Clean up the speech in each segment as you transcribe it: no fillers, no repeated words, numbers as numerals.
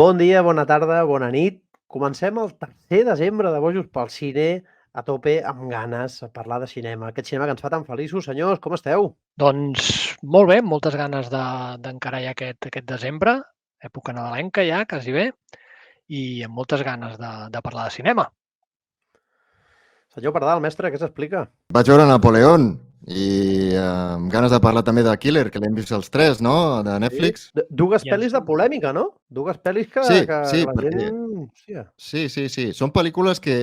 Bon dia, bona tarda, bona nit. Comencem el 3 desembre de Bojos pel Cine a tope amb ganes a parlar de cinema. Aquest cinema que ens fa tan feliços. Senyors, com esteu? Doncs molt bé, moltes ganes d'encarar ja aquest desembre, època nadalenca ja, quasi bé, i amb moltes ganes de parlar de cinema. Senyor Pardal, mestre, què s'explica? Vaig veure Napoleón i amb ganes de parlar també de Killer, que l'hem vist els tres, no?, de Netflix. Dues I pel·lis de polèmica, no? Dues pel·lis que Sí, la perquè... gent... Hòstia. Sí. Són pel·lícules que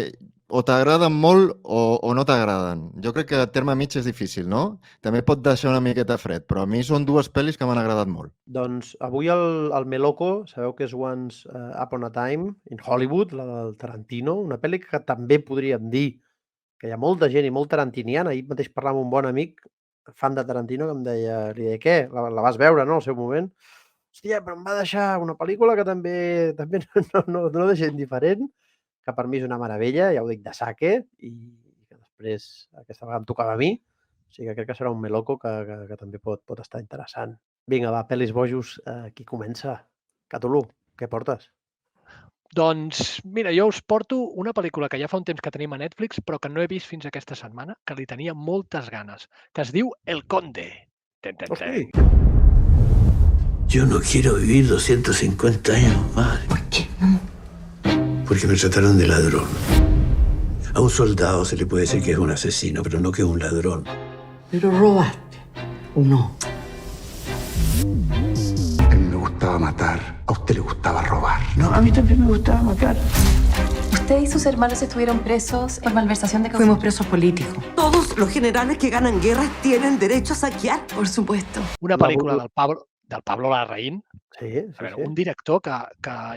o t'agraden molt o no t'agraden. Jo crec que el terme mig és difícil, no? També pot deixar una miqueta fred, però a mi són dues pel·lis que m'han agradat molt. Doncs avui el Meloco, sabeu que és Once Upon a Time in Hollywood, la del Tarantino, una pel·li que també podríem dir que hi ha molta gent i molt tarantiniana. Ahir mateix parlava amb un bon amic, fan de Tarantino, que em deia, li deia, què? La vas veure, no?, al seu moment. Hòstia, però em va deixar una pel·lícula que també no deixa indiferent, que per mi és una meravella, ja ho dic, de Sake, i que després aquesta vegada em tocava a mi. O sigui que crec que serà un Meloco que també pot estar interessant. Vinga, va, pel·lis bojos, qui comença? Catulú, què portes? Doncs mira, jo us porto una pel·lícula que ja fa un temps que tenim a Netflix, però que no he vist fins aquesta setmana, que li tenia moltes ganes, que es diu El Conde. Hosti! Yo no quiero vivir 250 años más. ¿Por qué no? Porque me trataron de ladrón. A un soldado se le puede decir que es un asesino, pero no que es un ladrón. Pero robaste, ¿o no? A mí me gustaba matar, a usted le gustaba robar. No, a mí también me gustaba matar. Usted y sus hermanos estuvieron presos por malversación de Fuimos presos políticos. Todos los generales que ganan guerras tienen derecho a saquear. Por supuesto. Una pel·lícula del Pablo Larraín. Sí. A veure, un director que...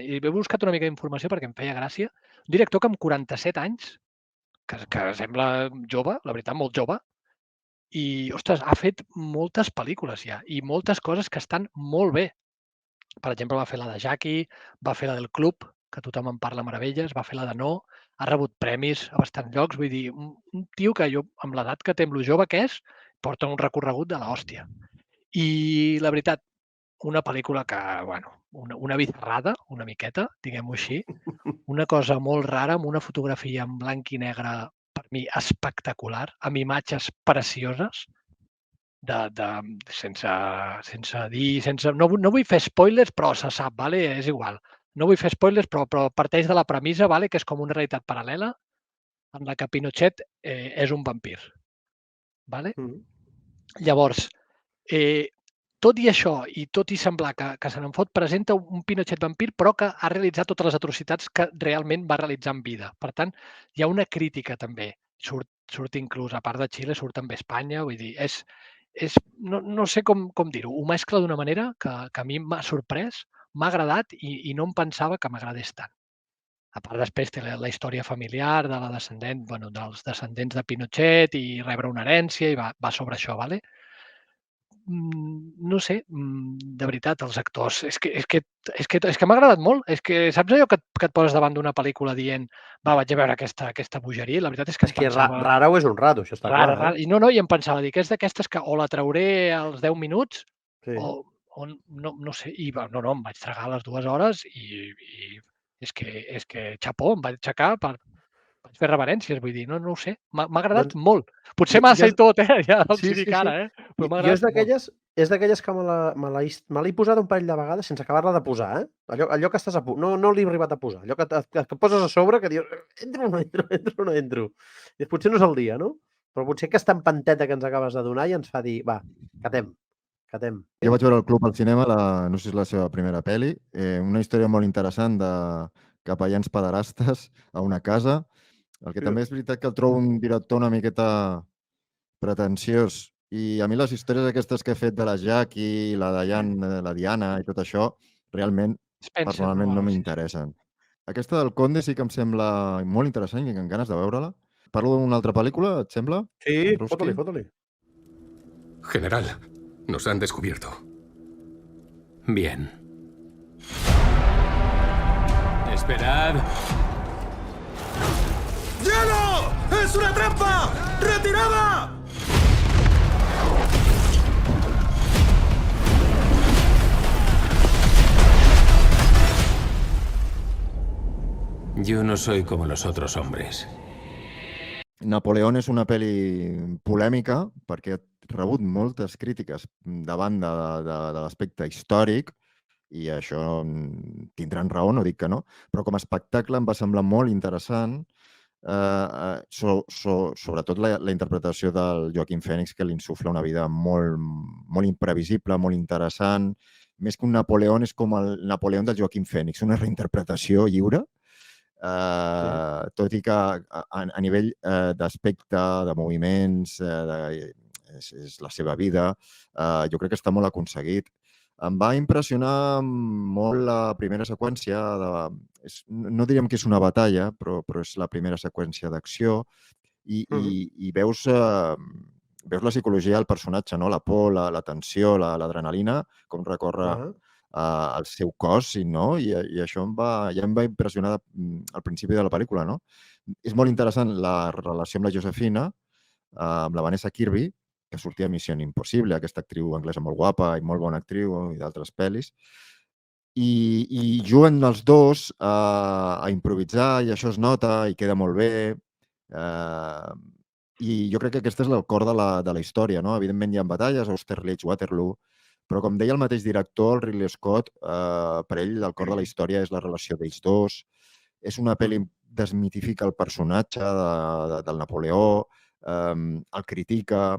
He buscat una mica d'informació perquè em feia gràcia. Un director que amb 47 anys, que sembla jove, la veritat, molt jove, i, ostres, ha fet moltes pel·lícules ja, i moltes coses que estan molt bé. Per exemple, va fer la de Jackie, va fer la del Club, que tothom en parla meravelles, va fer la de No, ha rebut premis a bastants llocs, vull dir, un tio que jo, amb l'edat que té, amb lo jove que és, porta un recorregut de l'hòstia. I la veritat, una pel·lícula que, bueno, una bizarrada, una miqueta, diguem-ho així, una cosa molt rara, amb una fotografia en blanc i negre, per mi, espectacular, amb imatges precioses, sense dir... No vull fer spoilers, però se sap, vale? És igual. No vull fer spoilers, però parteix de la premissa, vale? Que és com una realitat paral·lela en la que Pinochet és un vampir. Vale? Llavors, tot i això, i tot i semblar que se n'en fot, presenta un Pinochet vampir, però que ha realitzat totes les atrocitats que realment va realitzar en vida. Per tant, hi ha una crítica també. Surt inclús, a part de Xile, surt també Espanya. Vull dir, no sé com dir-ho. Ho mescla d'una manera que a mi m'ha sorprès, m'ha agradat i no em pensava que m'agradés tant. A part, després té la història familiar de la descendent, bueno, dels descendents de Pinochet i rebre una herència i va sobre això, vale? No sé, de veritat, els actors, és que m'ha agradat molt. És que saps allò que et poses davant d'una pel·lícula dient vaig a veure aquesta bogeria? La veritat és que És que rara o és un rato, això està clar. I no, i em pensava, dic, és d'aquestes que o la trauré als 10 minuts o no sé, i no, em vaig tragar a les 2 hores i és que xapó, em vaig aixecar vaig fer reverències, vull dir, no ho sé, m'ha agradat molt. Potser massa i tot, ja els dic ara, però m'ha agradat molt. És d'aquelles que me l'he posat un parell de vegades sense acabar-la de posar, allò que estàs a punt, no l'he arribat a posar, allò que poses a sobre, que dius, entro o no entro. I potser no és el dia, no? Però potser aquesta empanteta que ens acabes de donar i ens fa dir, va, catem. Jo vaig veure El Club al cinema, no sé si és la seva primera pel·li, una història molt interessant de capellans pederastes a una casa. El que també és veritat que el trobo un director una miqueta pretensiós i a mi les històries aquestes que he fet de la Jackie, la Diana i tot això, realment, personalment, no m'interessen. Aquesta del Conde sí que em sembla molt interessant i amb ganes de veure-la. Parlo d'una altra pel·lícula, et sembla? Sí, fota-li. General, nos han descubierto. Bien. Esperad. ¡Hielo! ¡Es una trampa! ¡Retirada! Yo no soy como los otros hombres. Napoleón és una pel·li polèmica perquè ha rebut moltes crítiques davant de l'aspecte històric i això tindran raó, no dic que no, però com a espectacle em va semblar molt interessant, sobretot la interpretació del Joaquin Phoenix, que li insufla una vida molt imprevisible, molt interessant. Més que un Napoleón, és com el Napoleón del Joaquin Phoenix, una reinterpretació lliure, tot i que a nivell d'aspecte, de moviments, és la seva vida, jo crec que està molt aconseguit. Em va impressionar molt la primera seqüència, no diríem que és una batalla, però és la primera seqüència d'acció i veus la psicologia del personatge, no? La por, la tensió, l'adrenalina, com recorre al seu cos, no? I això ja em va impressionar al principi de la pel·lícula, no? És molt interessant la relació amb la Josefina, amb la Vanessa Kirby, que sortia a Missió Impossible, aquesta actriu anglesa molt guapa i molt bona actriu i d'altres pel·lis. I juguen els dos a improvisar i això es nota i queda molt bé. I jo crec que aquesta és el cor de la història, no? Evidentment hi ha batalles, Austerlitz, Waterloo, però com deia el mateix director, el Ridley Scott, per ell el cor de la història és la relació d'ells dos. És una pel·li que desmitifica el personatge del Napoleó, el critica,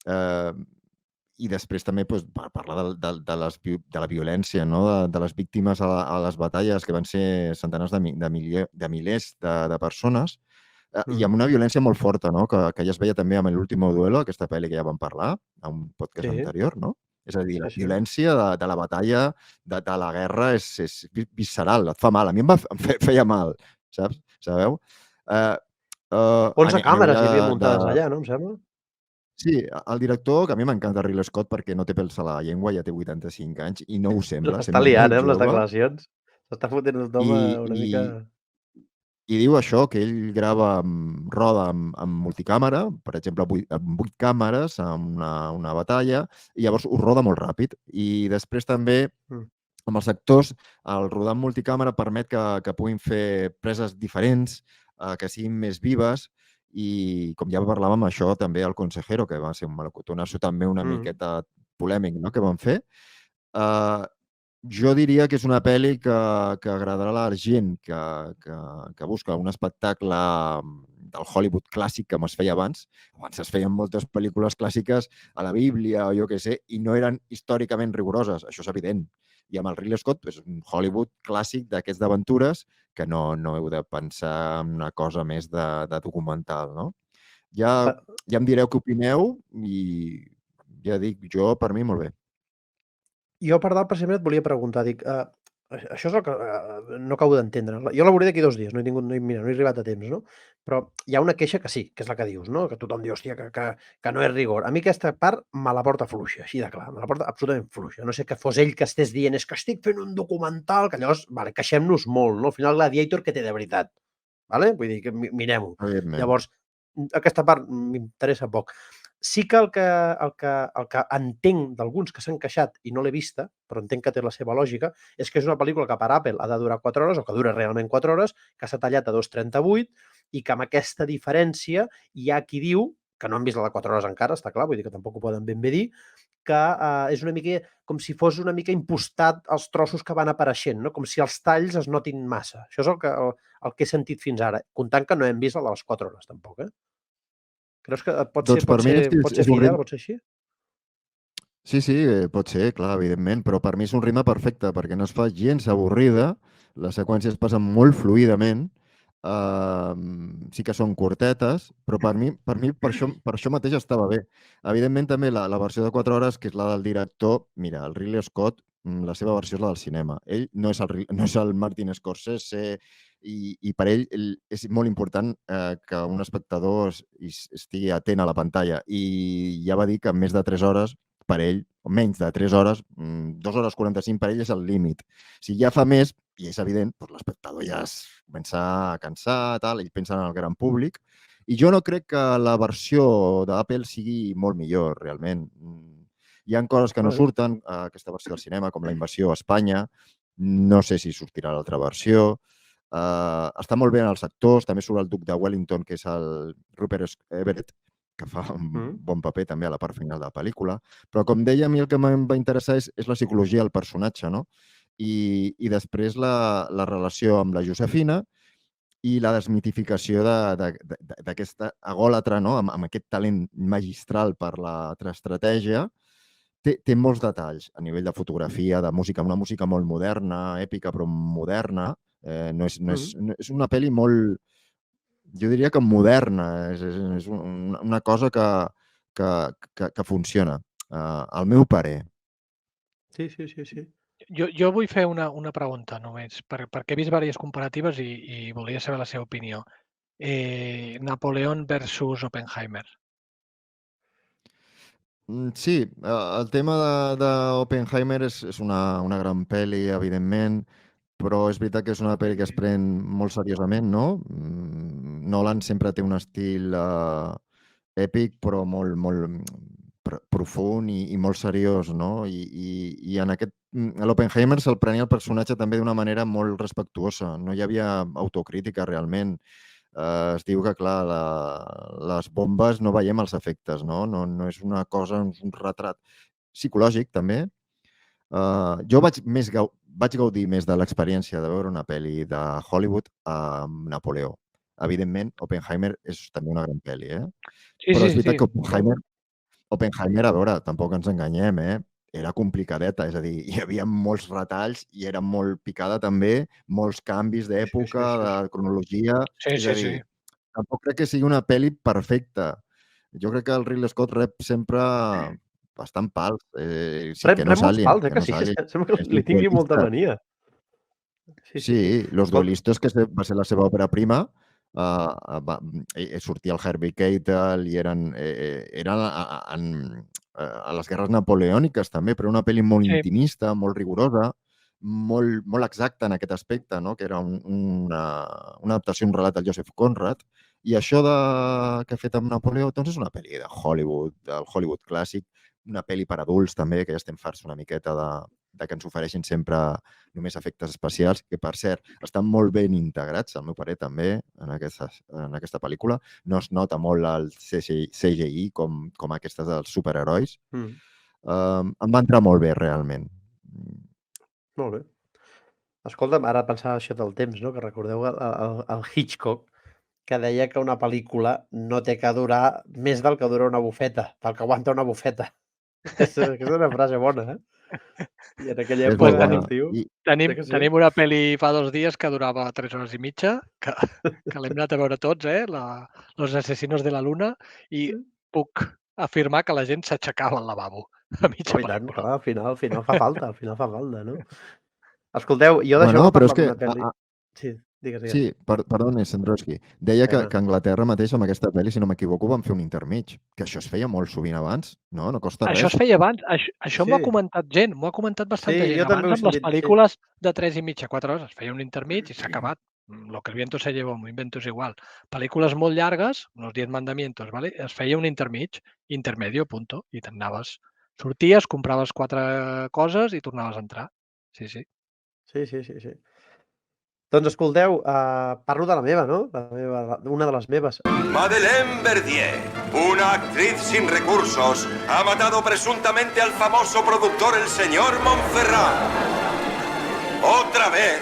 i després també parlar de la violència, de les víctimes a les batalles, que van ser centenars de milers de persones, i amb una violència molt forta, que ja es veia també amb l'Último Duelo, aquesta pel·li que ja vam parlar, a un podcast anterior, no? És a dir, la violència de la batalla, de la guerra, és visceral, et fa mal. A mi em feia mal, saps? Sabeu? 11 càmeres hi havia muntades allà, no? Em sembla. Sí, el director, que a mi m'encanta Ridley Scott perquè no té pèls a la llengua, ja té 85 anys i no ho sembla. Està liant, amb les declaracions. S'està fotent el home una mica... I diu això, que ell roda amb multicàmera, per exemple, amb 8 càmeres, amb una batalla, i llavors ho roda molt ràpid. I després també, amb els actors, el rodar amb multicàmera permet que puguin fer preses diferents, que siguin més vives, i com ja parlàvem, això també el Consejero, que va ser un melocotonazo també una miqueta polèmic, no?, que van fer. Jo diria que és una pel·li que agradarà a la gent que busca un espectacle del Hollywood clàssic, com es feia abans. Abans es feien moltes pel·lícules clàssiques a la Bíblia o jo què sé, i no eren històricament rigoroses, això és evident. I amb el Ridley Scott és un Hollywood clàssic d'aquests d'aventures que no heu de pensar en una cosa més de documental, no? Ja em direu què opineu i ja dic, jo, per mi, molt bé. Jo, per dalt, precisament, et volia preguntar, dic, això és el que no acabo d'entendre. Jo la veuré d'aquí 2 dies, no he arribat a temps, no? Però hi ha una queixa que sí, que és la que dius, no? Que tothom diu, hòstia, que no és rigor. A mi aquesta part me la porta fluixa, així de clar, me la porta absolutament fluixa. No sé que fos ell que estés dient, és que estic fent un documental, que llavors, vale, queixem-nos molt, no? Al final, Gladiator, què té de veritat? Vale? Vull dir, que mirem-ho. Llavors, aquesta part m'interessa poc. Sí que el que entenc d'alguns que s'han queixat, i no l'he vista, però entenc que té la seva lògica, és que és una pel·lícula que per Apple ha de durar 4 hores, o que dura realment 4 hores, que s'ha tallat a 2:38, i que amb aquesta diferència hi ha qui diu, que no han vist la de 4 hores encara, està clar, vull dir que tampoc ho poden ben bé dir, que és una mica com si fos una mica impostat els trossos que van apareixent, no? Com si els talls es notin massa. Això és el que he sentit fins ara, comptant que no hem vist la de les 4 hores, tampoc, eh? Creus que pot ser fidel, pot ser així? Sí, pot ser, clar, evidentment, però per mi és un ritme perfecte, perquè no es fa gens avorrida, les seqüències passen molt fluidament, sí que són curtetes, però per mi per això mateix estava bé. Evidentment, també la versió de 4 hores, que és la del director, mira, el Ridley Scott, la seva versió és la del cinema. Ell no és el Martin Scorsese, i per ell és molt important que un espectador estigui atent a la pantalla. I ja va dir que més de 3 hores, per ell, o menys de 3 hores, 2 hores 45 per ell és el límit. Si ja fa més, i és evident, l'espectador ja es comença a cansar, ell pensa en el gran públic, i jo no crec que la versió d'Apple sigui molt millor, realment. Hi ha coses que no surten, aquesta versió del cinema, com la invasió a Espanya, no sé si sortirà l'altra versió. Està molt bé en els actors, també surt el duc de Wellington, que és el Rupert Everett, que fa un bon paper també a la part final de la pel·lícula. Però, com deia, a mi el que em va interessar és la psicologia del personatge, no? I després la relació amb la Josefina i la desmitificació d'aquesta agòlatra, no? Amb aquest talent magistral per la estratègia. Té molts detalls a nivell de fotografia, de música, una música molt moderna, èpica però moderna. És una pel·li molt, jo diria que moderna, és una cosa que funciona, al meu parer. Sí. Jo vull fer una pregunta només, perquè he vist diverses comparatives i volia saber la seva opinió. Napoleón versus Oppenheimer. Sí, el tema d'Oppenheimer és una gran pel·li, evidentment, però és veritat que és una pel·li que es pren molt seriosament, no? Nolan sempre té un estil èpic, però molt profund i molt seriós, no? I en l'Oppenheimer se'l prenia el personatge també d'una manera molt respectuosa. No hi havia autocrítica realment. Es diu que, clar, les bombes no veiem els efectes, no? No és una cosa, un retrat psicològic, també. Jo vaig gaudir més de l'experiència de veure una pel·li de Hollywood amb Napoleó. Evidentment, Oppenheimer és també una gran pel·li, Però és veritat que Oppenheimer, a veure, tampoc ens enganyem, era complicadeta, és a dir, hi havia molts retalls i era molt picada també, molts canvis d'època, de cronologia. És a dir, tampoc crec que sigui una pel·li perfecta. Jo crec que el Ridley Scott rep sempre bastant pals. Rep molts pals, que sí? Sembla que li tingui molta mania. Sí, Los Duelistes, que va ser la seva òpera prima, sortia el Harvey Keitel i eren a les guerres napoleòniques també, però una pel·li molt intimista, molt rigorosa, molt exacta en aquest aspecte, no? Que era una adaptació, un relat del Joseph Conrad, i això que ha fet amb Napoleó doncs és una pel·li de Hollywood, del Hollywood clàssic, una pel·li per adults també, que ja estem farts una miqueta de que ens ofereixin sempre només efectes especials, que per cert estan molt ben integrats, al meu parer també, en aquesta pel·lícula. No es nota molt el CGI com aquestes dels superherois. Em va entrar molt bé, realment. Molt bé. Escolta'm, ara pensava això del temps, no? Que recordeu el Hitchcock, que deia que una pel·lícula no té que durar més del que dura una bufeta, del que aguanta una bufeta. Aquesta és una frase bona, I en aquella època tenim una pel·li fa 2 dies que durava 3 hores i mitja, que l'hem anat a veure tots, Los asesinos de la luna, i puc afirmar que la gent s'aixecava al lavabo a mitja pel·lícula. Clar, al final fa falta, no? Escolteu, jo d'això no parlo d'una pel·li. Sí, digues. Sí, perdona, Sandrowski. Deia que a Anglaterra mateix, amb aquesta pel·li, si no m'equivoco, van fer un intermig. Que això es feia molt sovint abans, no? No costa res. Això es feia abans. Això m'ho ha comentat gent, m'ho ha comentat bastanta gent. Abans, amb les pel·lícules de 3 i mitja, 4 hores, es feia un intermig i s'ha acabat. Lo que el viento se llevó, mi invento és igual. Pel·lícules molt llargues, unos 10 mandamientos, ¿vale? Es feia un intermig, intermedio, punto, i t'anaves. Sorties, compraves 4 coses i tornaves a entrar. Sí. Sí. Doncs escolteu, parlo de la meva, no? Una de les meves. Madeleine Verdier, una actriz sin recursos, ha matado presuntamente al famoso productor el señor Montferrat. Otra vez,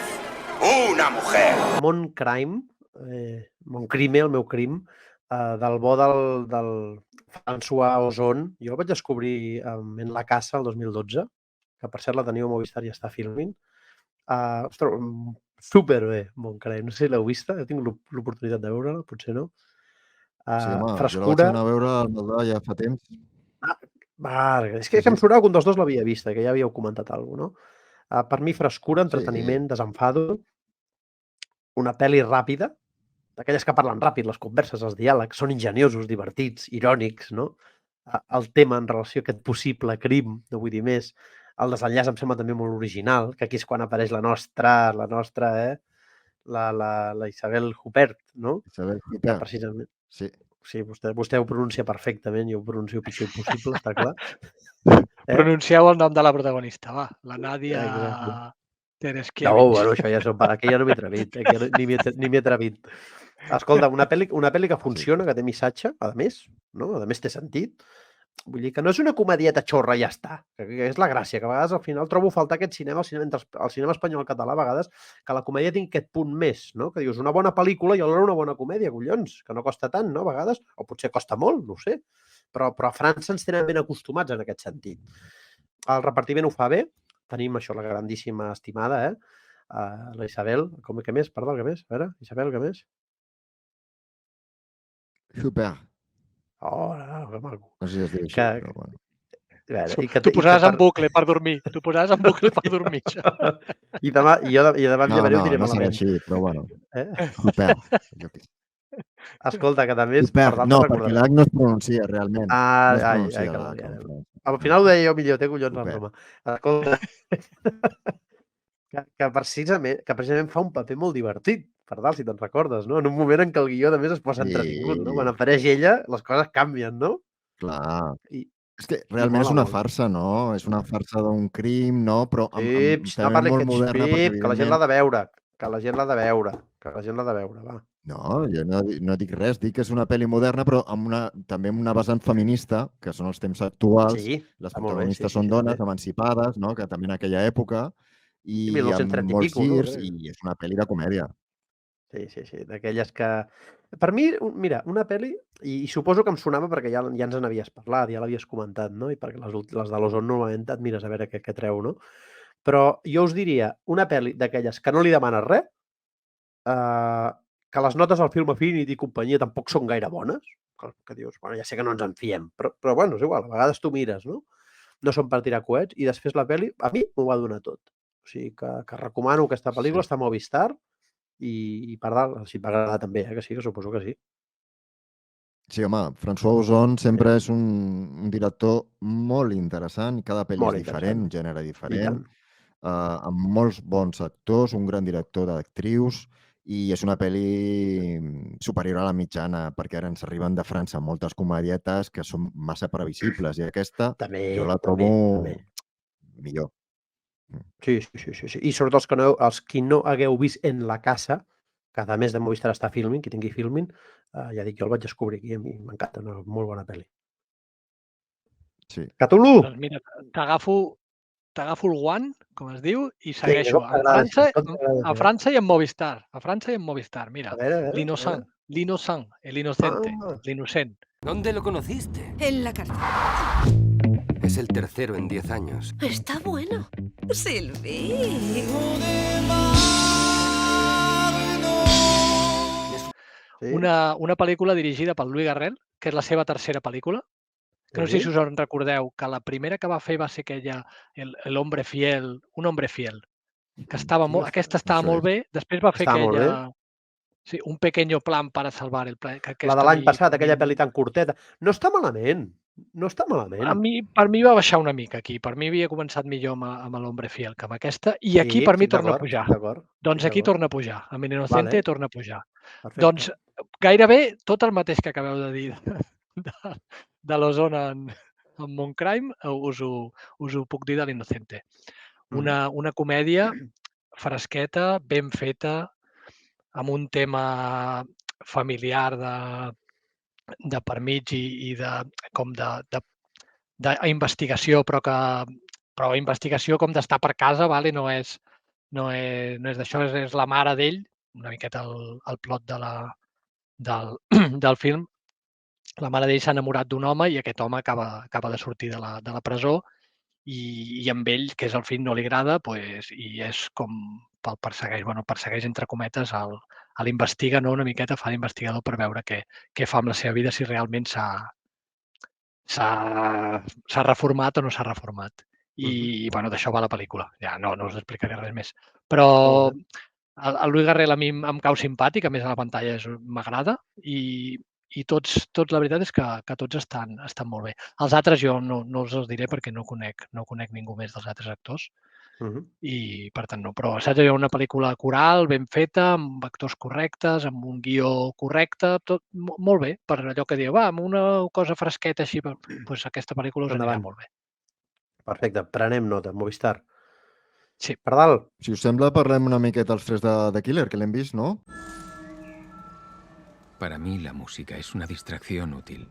una mujer. Montcrime, Montcrime, el meu crim, del bo del François Ozon. Jo el vaig descobrir en La Casa el 2012, que per cert la teniu a Movistar i està filming. Ostres, superbé, Montcrime. No sé si l'heu vista, he tingut l'oportunitat de veure-la, potser no. Sí, home, jo la vaig anar a veure al Maldà ja fa temps. És que em sonava que un dels dos l'havia vista, que ja havíeu comentat alguna cosa, no? Per mi, frescura, entreteniment, desenfado, una pel·li ràpida, d'aquelles que parlen ràpid, les converses, els diàlegs, són enginyosos, divertits, irònics, no? El tema en relació a aquest possible crim, no vull dir més, el desenllaç em sembla també molt original, que aquí és quan apareix la nostra, la Isabel Huppert, no? Isabel Huppert. Precisament. Sí, vostè ho pronuncia perfectament, jo ho pronuncio pitjor impossible, està clar. Pronuncieu el nom de la protagonista, va. La Nàdia... Tereshkiewicz. No, bueno, això ja són... Aquí ja no m'he atrevit. Aquí ni m'he atrevit. Escolta, una pel·li que funciona, que té missatge, a més, no? A més té sentit. Vull dir que no és una comedieta xorra i ja està. Que és la gràcia, que a vegades al final trobo faltar aquest cinema, el cinema espanyol i el català, a vegades, que la comèdia tingui aquest punt més, no? Que dius, una bona pel·lícula i alhora una bona comèdia, collons, que no costa tant, no? A vegades, o potser costa molt, no ho sé. Però a França ens tenen ben acostumats en aquest sentit. El repartiment ho fa bé. Tenim això, la grandíssima estimada, la Isabel. Què més? Perdó, què més? A veure, Isabel, què més? Super. Oh, que maco. No sé si es diu així, però bueno. Tu posaves en bucle per dormir. Tu posaves en bucle per dormir, això. I demà em llevaré ho diré no serà malament. així, però bueno. Super. Escolta, que també és... No, perquè l'H no es pronuncia realment. Al final ho deia jo millor, té collons la broma. Escolta, que precisament fa un paper molt divertit, per dalt, si te'n recordes, no? En un moment en què el guió, a més, es posa entretingut, no? Quan apareix ella, les coses canvien, no? Clar. És que realment és una farsa, no? És una farsa d'un crim, no? Però també molt moderna. Que la gent l'ha de veure, que la gent l'ha de veure, va. No, jo no dic res, dic que és una pel·li moderna, però també amb una vessant feminista, que són els temps actuals. Les protagonistes són dones emancipades, no? Que també en aquella època, i amb molts girs, i és una pel·li de comèdia. Sí, d'aquelles que... Per mi, mira, una pel·li, i suposo que em sonava perquè ja ens n'havies parlat, ja l'havies comentat, no? I perquè les de l'Ozon normalment et mires a veure què treu, no? Però jo us diria, una pel·li d'aquelles que no li demanes res, que les notes al Film Affinity i companyia tampoc són gaire bones, que dius, bueno, ja sé que no ens en fiem, però bueno, és igual, a vegades tu mires, no? No són per tirar coets, i després la pel·li, a mi m'ho va donar tot. O sigui, que recomano aquesta pel·lícula, està a Movistar, i per dalt, si et va agradar també, que sí, que suposo que sí. Sí, home, François Ozon sempre és un director molt interessant, cada pel·li és diferent, un gènere diferent, amb molts bons actors, un gran director d'actrius, i és una pel·li superior a la mitjana, perquè ara ens arriben de França moltes comedietes que són massa previsibles, i aquesta jo la trobo millor. Sí. I sobretot els qui no hagueu vist En la casa, que a més de Movistar està Filmin, qui tingui Filmin, ja dic, jo el vaig descobrir aquí, a mi m'encanta, una molt bona pel·li. Sí. Cthulhu! Doncs mira, t'agafo el guant, com es diu, i segueixo a França i en Movistar. A França i en Movistar, mira. L'Innocent, l'innocent. ¿Dónde lo conociste? En la cárcel. Es el tercero en 10 años. Está bueno. Sylvie. Una pel·lícula dirigida pel Louis Garrel, que és la seva tercera pel·lícula, que no sé si us en recordeu, que la primera que va fer va ser aquella, El hombre fiel, Un hombre fiel, que aquesta estava molt bé, després va fer aquella... Sí, Un pequeño plan para salvar el planeta. La de l'any passat, aquella pel·li tan curteta. No està malament. Per mi va baixar una mica aquí. Per mi havia començat millor amb l'Hombre Fiel que amb aquesta. I aquí per mi torna a pujar. Doncs aquí torna a pujar. Amb l'Innocente torna a pujar. Doncs gairebé tot el mateix que acabeu de dir de l'Ozon en Montcrime, us ho puc dir de l'Innocente. Una comèdia fresqueta, ben feta, amb un tema familiar de per mig i d'investigació, però investigació com d'estar per casa, no és d'això, és la mare d'ell, una miqueta el plot del film. La mare d'ell s'ha enamorat d'un home i aquest home acaba de sortir de la presó i amb ell, que és el fill, no li agrada, i és com persegueix entre cometes, l'investiga una miqueta, fa l'investigador per veure què fa amb la seva vida, si realment s'ha reformat o no s'ha reformat. I d'això va la pel·lícula. Ja no us explicaré res més. Però el Louis Garrel a mi em cau simpàtic, a més a la pantalla m'agrada i tots, la veritat és que tots estan molt bé. Els altres jo no us els diré perquè no conec ningú més dels altres actors i per tant no. Però saps, hi ha una pel·lícula coral, ben feta, amb actors correctes, amb un guió correcte, tot molt bé, per allò que diu, amb una cosa fresqueta així, doncs aquesta pel·lícula us anirà molt bé. Perfecte, prenem nota, Movistar. Sí. Pardal. Si us sembla, parlem una miqueta els tres de Killer, que l'hem vist, ¿no? Para mí la música es una distracción útil.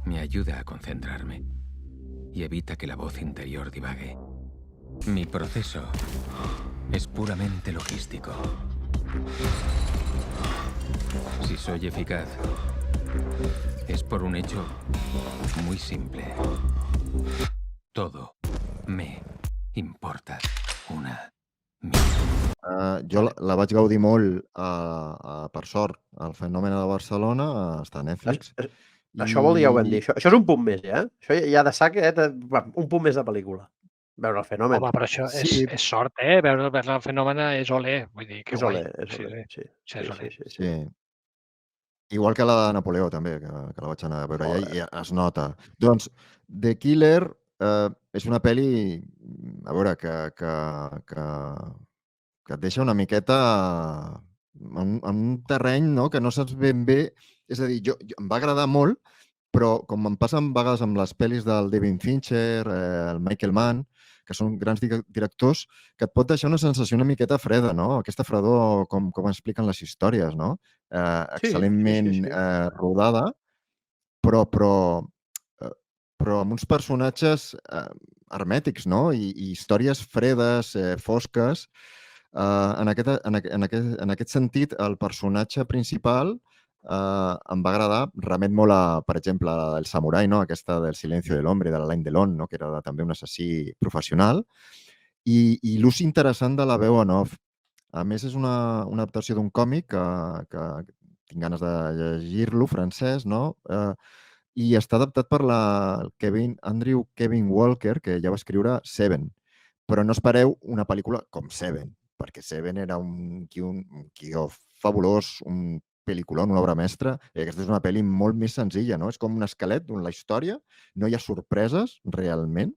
Me ayuda a concentrarme y evita que la voz interior divague. Mi proceso es puramente logístico. Si soy eficaz, es por un hecho muy simple. Todo me importa una mierda. Jo la vaig gaudir molt, per sort, al Fenomen de Barcelona, està a Netflix. Això vol dir, ja ho vam dir, això és un punt més, ja. Això ja de sac, un punt més de pel·lícula. Veure el Fenomen. Home, però això Sí. és sort, Veure el Fenomen és olé. Vull dir, que És guai. olé, és olé, sí. És olé. Sí. Igual que la de Napoleó, també, que la vaig anar a veure allà i es nota. Doncs The Killer és una pel·li, a veure, que et deixa una miqueta en un terreny, no?, que no saps ben bé. És a dir, em va agradar molt, però com em passa a vegades amb les pel·lis del David Fincher, el Michael Mann, que són grans directors, que et pot deixar una sensació una miqueta freda, no? Aquesta fredor, com expliquen les històries, no? Excel·lentment rodada, però amb uns personatges hermètics, no? I històries fredes, fosques. En aquest sentit, el personatge principal em va agradar, remet molt a, per exemple, a El Samurai, no? Aquesta del Silencio del Hombre, de l'Alain Delon, no? Que era també un assassí professional, i l'ús interessant de la veu en off. A més, és una adaptació d'un còmic que tinc ganes de llegir-lo, francès, no? I està adaptat per Andrew Kevin Walker, que ja va escriure Seven. Però no espereu una pel·lícula com Seven, perquè Seven era un guió fabulós, un pel·lículon, una obra mestra, i aquesta és una pel·li molt més senzilla, no? És com un esquelet d'una història, no hi ha sorpreses, realment,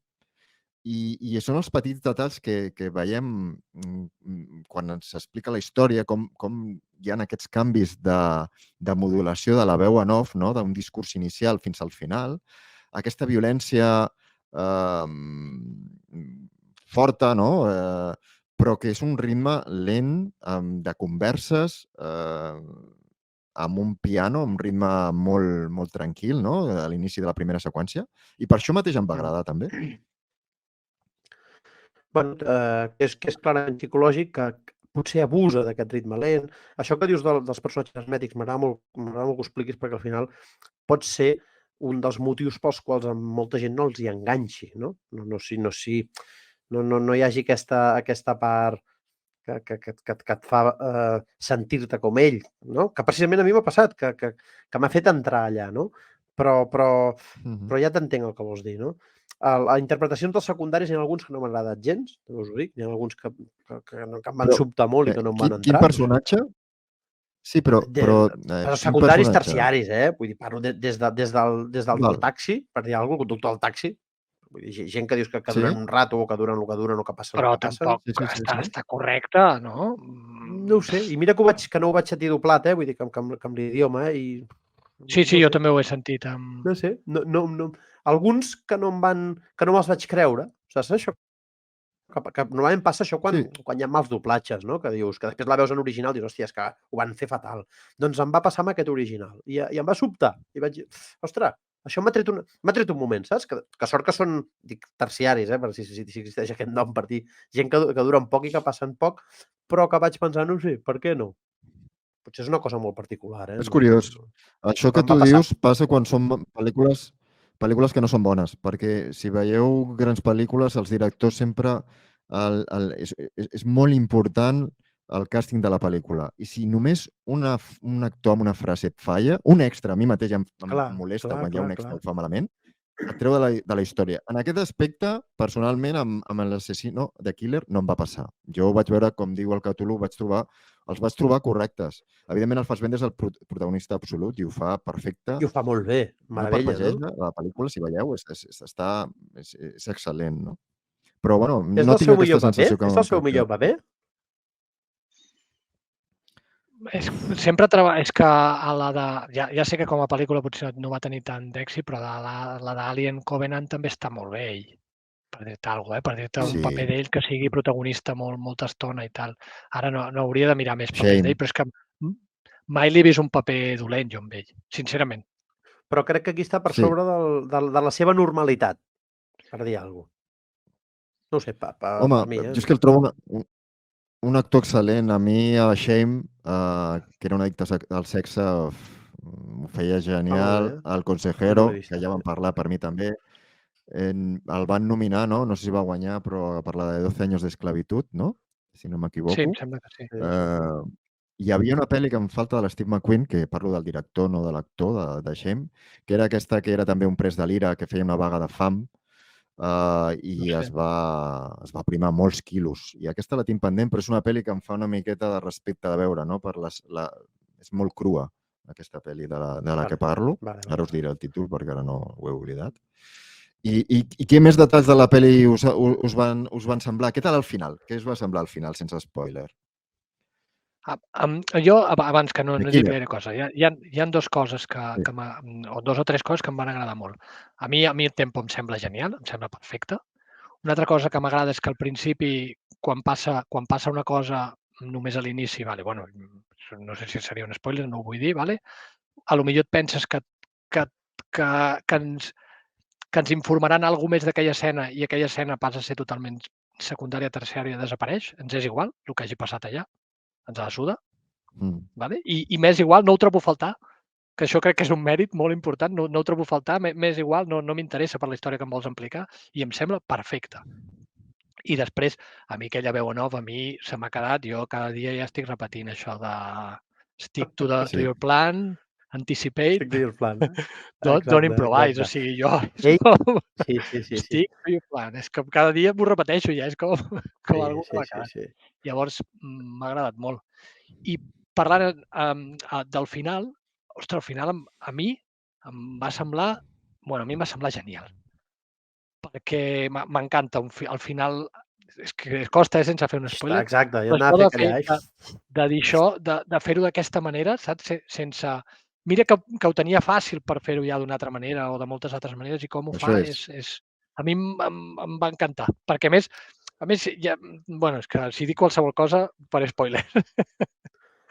i són els petits detalls que veiem quan ens explica la història, com hi ha aquests canvis de modulació de la veu en off, no? D'un discurs inicial fins al final, aquesta violència forta, no? Però que és un ritme lent, de converses, amb un piano, un ritme molt, molt tranquil, no? A l'inici de la primera seqüència. I per això mateix em va agradar, també. Bueno, que és clarament psicològic, que potser abusa d'aquest ritme lent. Això que dius dels personatges hermètics m'agrada molt que ho expliquis, perquè al final pot ser un dels motius pels quals a molta gent no els hi enganxi, no? No hi hagi aquesta part que et fa sentir-te com ell, no? Que precisament a mi m'ha passat, que m'ha fet entrar allà, no? Però ja t'entenc el que vols dir, no? A interpretacions dels secundaris hi ha alguns que no m'han agradat gens, us ho dic, hi ha alguns que em van sobtar molt i que no em van entrar. Quin personatge? Sí, però secundaris terciaris, vull dir, parlo des del taxi, per dir alguna cosa, el conductor del taxi, vull dir, gent que dius que duren un rato o que duren el que duren o que passen però el que passen. tampoc està correcte, no? No ho sé, i mira que no ho vaig sentir doblat, vull dir, que amb l'idioma, i... Sí, jo també ho he sentit. No sé, no, alguns que no me'ls vaig creure, saps això? Que normalment passa això quan hi ha mals doblatges, no? Que dius, que després la veus en original i dius, hòstia, és que ho van fer fatal. Doncs em va passar amb aquest original i em va sobtar. I vaig dir, ostres, això m'ha tret un moment, saps? Que sort que són, dic, terciaris, per si existeix aquest nom per dir, gent que duren poc i que passen poc, però que vaig pensar, no sé, per què no? Potser és una cosa molt particular, És curiós. Això que tu dius passa quan són pel·lícules que no són bones, perquè si veieu grans pel·lícules, els directors sempre... És molt important el càsting de la pel·lícula. I si només un actor amb una frase et falla, un extra, a mi mateix em molesta quan hi ha un extra que ho fa malament, et treu de la història. En aquest aspecte, personalment, amb l'Assassino de Killer no em va passar. Jo ho vaig veure, com diu el Cthulhu, els vaig trobar correctes. Evidentment, el Fassbender és el protagonista absolut i ho fa perfecte. I ho fa molt bé, meravella. La pel·lícula, si veieu, és excel·lent, no? Però, bueno, no tinc aquesta sensació que... És el seu millor paper? Sempre trobo... És que a la de... Ja sé que com a pel·lícula potser no va tenir tant d'èxit, però la d'Alien Covenant també està molt bé, ell. per dir-te alguna cosa, per dir-te un Sí. paper d'ell que sigui protagonista molta estona i tal. Ara no hauria de mirar més papers Shame. d'ell, però és que mai li he vist un paper dolent jo amb ell, sincerament. Però crec que aquí està per Sí. sobre de la seva normalitat, per dir alguna cosa. No ho sé, Home, per mi, jo és que el trobo un actor excel·lent. A mi, a Shame, que era un addicte al sexe, ho feia genial. bé. El Consejero, No l'he vist, que ja vam parlar, per mi també. El van nominar, no? No sé si va guanyar, però per la de 12 años de esclavitud, no? Si no m'equivoco. Sí, em sembla que sí. Hi havia una pel·li que em falta de l'Steve McQueen, que parlo del director, no de l'actor, de Shame, que era aquesta que era també un pres de l'ira, que feia una vaga de fam, i No sé. es va primar molts quilos. I aquesta la tinc pendent, però és una pel·li que em fa una miqueta de respecte de veure, no? És molt crua, aquesta pel·li de la que parlo. Ara us diré el títol perquè ara no ho he oblidat. I què més detalls de la pel·li us van semblar? Què tal al final? Què us va semblar al final, sense spoiler? Jo, abans que no The digui Killer. gaire cosa, hi ha dues coses o dos o tres coses que em van agradar molt. A mi el tempo em sembla genial, em sembla perfecte. Una altra cosa que m'agrada és que al principi, quan passa una cosa només a l'inici, bueno, no sé si seria un spoiler, no ho vull dir, a lo millor et penses que ens informaran alguna més d'aquella escena i aquella escena passa a ser totalment secundària, terciària, desapareix, ens és igual el que hagi passat allà, ens la suda, i m'és igual, no ho trobo a faltar, que això crec que és un mèrit molt important, no ho trobo a faltar, m'és igual, no m'interessa per la història que em vols explicar i em sembla perfecte. I després, a mi aquella veu en off, a mi se m'ha quedat, jo cada dia ja estic repetint això de stick to your plan, anticipate, Stick to your plan. don't improvise, o sigui, jo stick to your plan, és que cada dia m'ho repeteixo ja, és com algú que m'ha quedat. Llavors, m'ha agradat molt. I parlant del final, ostres, al final a mi em va semblar genial, perquè m'encanta al final, és que costa sense fer un spoiler. Exacte, jo anava a fer de dir això, de fer-ho d'aquesta manera, saps? Sense... Mira que ho tenia fàcil per fer-ho ja d'una altra manera o de moltes altres maneres i com ho fa a mi em va encantar, perquè a més, ja, és que si dic qualsevol cosa per spoiler.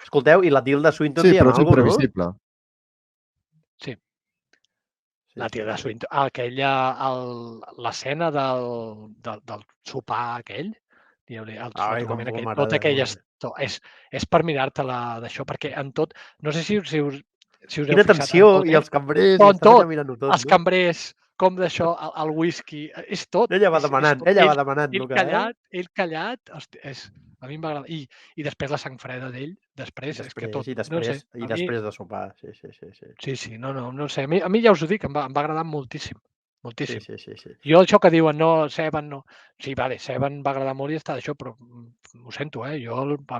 Escolteu, i la Tilda Swinton sí, diem però és alguna cosa, imprevisible. no? La Tilda Swinton, l'escena del sopar aquell, tot aquell és per mirar-te-la d'això, perquè en tot, no sé si us heu fixat. Quina tensió, i els cambrers, i estàs mirant-ho tot. Els cambrers, com d'això, el whisky, és tot. Ella va demanant. Ell callat, a mi em va agradar. I després la sang freda d'ell, després, és que tot. I després de sopar, sí. Sí, no sé. A mi ja us ho dic, em va agradar moltíssim. Moltíssim. Sí. Jo això que diuen, no, Seven no... Sí, Seven va agradar molt i està d'això, però ho sento, a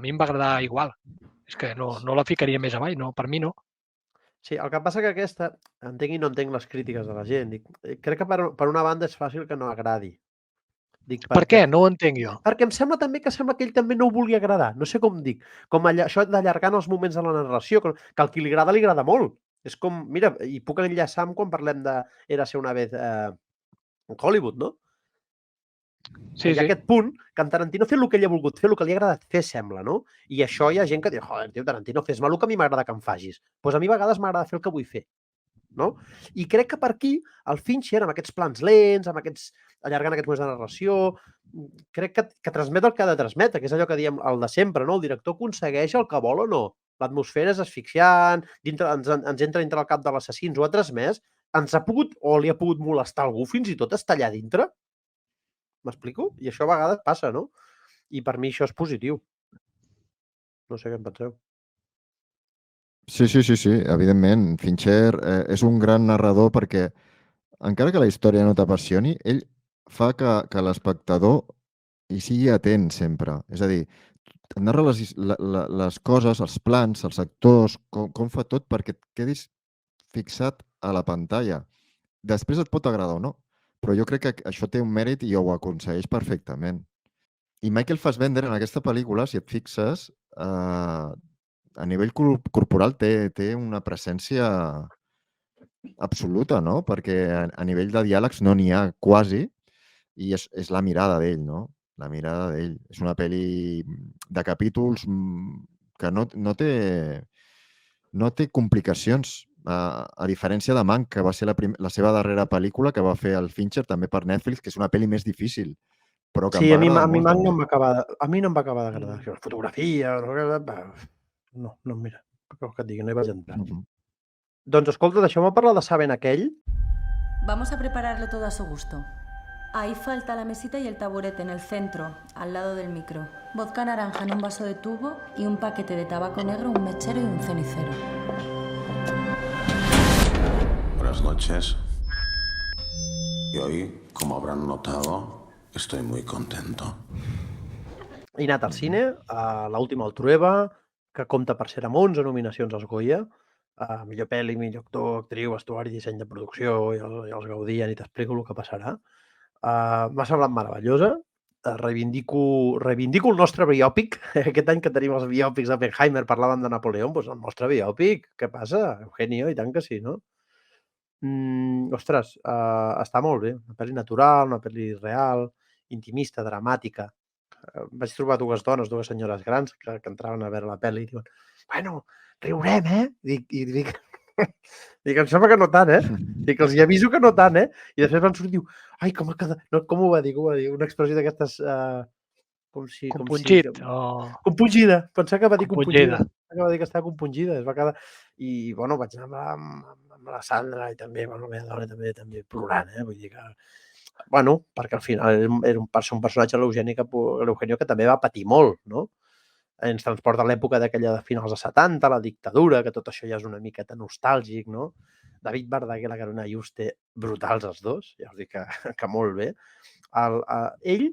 mi em va agradar igual. És que no la ficaria més avall, no, per mi no. Sí, el que passa que aquesta, entenc i no entenc les crítiques de la gent. Crec que per una banda és fàcil que no agradi. Per què? No ho entenc jo. Perquè em sembla també que ell també no ho vulgui agradar. No sé com dic. Com això d'allargant els moments de la narració, que al qui li agrada molt. És com, mira, i puc enllaçar amb quan parlem de Érase una vez en Hollywood, no? Sí, hi ha aquest punt que en Tarantino ha fet el que ell ha volgut fer, el que li ha agradat fer, sembla, no? I això hi ha gent que diu, joder, tio, Tarantino, fes-me el que a mi m'agrada que em facis. Doncs a mi a vegades m'agrada fer el que vull fer, no? I crec que per aquí, el Fincher, amb aquests plans lents, allargant aquests moments de narració, crec que transmet el que ha de transmetre, que és allò que diem el de sempre, no? El director aconsegueix el que vol o no. L'atmosfera és asfixiant, ens entra dintre el cap de l'assassí, ens ho ha transmès, ens ha pogut, o li ha pogut molestar algú fins i tot estar allà dintre. M'explico? I això a vegades passa, no? I per mi això és positiu. No sé què en penseu. Sí, evidentment. Fincher és un gran narrador perquè, encara que la història no t'apassioni, ell fa que l'espectador hi sigui atent sempre. És a dir, narra les coses, els plans, els actors, com fa tot perquè et quedis fixat a la pantalla. Després et pot agradar o no, però jo crec que això té un mèrit i ho aconsegueix perfectament. I Michael Fassbender en aquesta pel·lícula, si et fixes, a nivell corporal té una presència absoluta, no? Perquè a nivell de diàlegs no n'hi ha quasi i és la mirada d'ell, no? La mirada d'ell. És una pel·li de capítols que no té complicacions, a diferència de Mank, que va ser la seva darrera pel·lícula que va fer el Fincher, també per Netflix, que és una pel·li més difícil, però que Sí, em va agradar mi molt. Mank també. no em va acabar d'agradar. La fotografia... No, mira, què et digui, no hi vaig entrar. Doncs escolta, deixeu-me parlar de Saben aquell. Vamos a prepararlo todo a su gusto. Ahí falta la mesita y el taburete en el centro, al lado del micro. Vodka naranja en un vaso de tubo y un paquete de tabaco negro, un mechero y un cenicero. Buenas noches. Y hoy, como habrán notado, estoy muy contento. He anat al cine, a l'última el Trueba, que compta per ser amb 11 nominacions als Goya, millor pel·li, millor actor, actriu, vestuari, disseny de producció, i els gaudien i t'explico el que passarà. M'ha semblat meravellosa. Reivindico el nostre biòpic. Aquest any que tenim els biòpics d'Oppenheimer, parlàvem de Napoleó, doncs el nostre biòpic. Què passa, Eugenio? I tant que sí, no? Ostres, està molt bé. Una pel·li natural, una pel·li real, intimista, dramàtica. Vaig trobar dues senyores grans que entraven a veure la pel·li i diuen, bueno, riurem, I dic, em sembla que no tant, Dic, els hi aviso que no tant, I després van sortir i diu, ai, com ha quedat... No, com ho va dir? Una expressió d'aquestes... Compungit. Compungida. Pensava que va dir compungida. Compungida. Va dir que estava compungida. Es va quedar... I, bueno, vaig anar amb la Sandra i també, bueno, la meva dona també plorant, Vull dir que... Bueno, perquè al final era un personatge, l'Eugenio, que també va patir molt, no? Ens transporta a l'època d'aquella de finals de 70, la dictadura, que tot això ja és una miqueta nostàlgic, no? David Verdaguer i la Carolina Juste, brutals els dos, ja us dic que molt bé. Ell,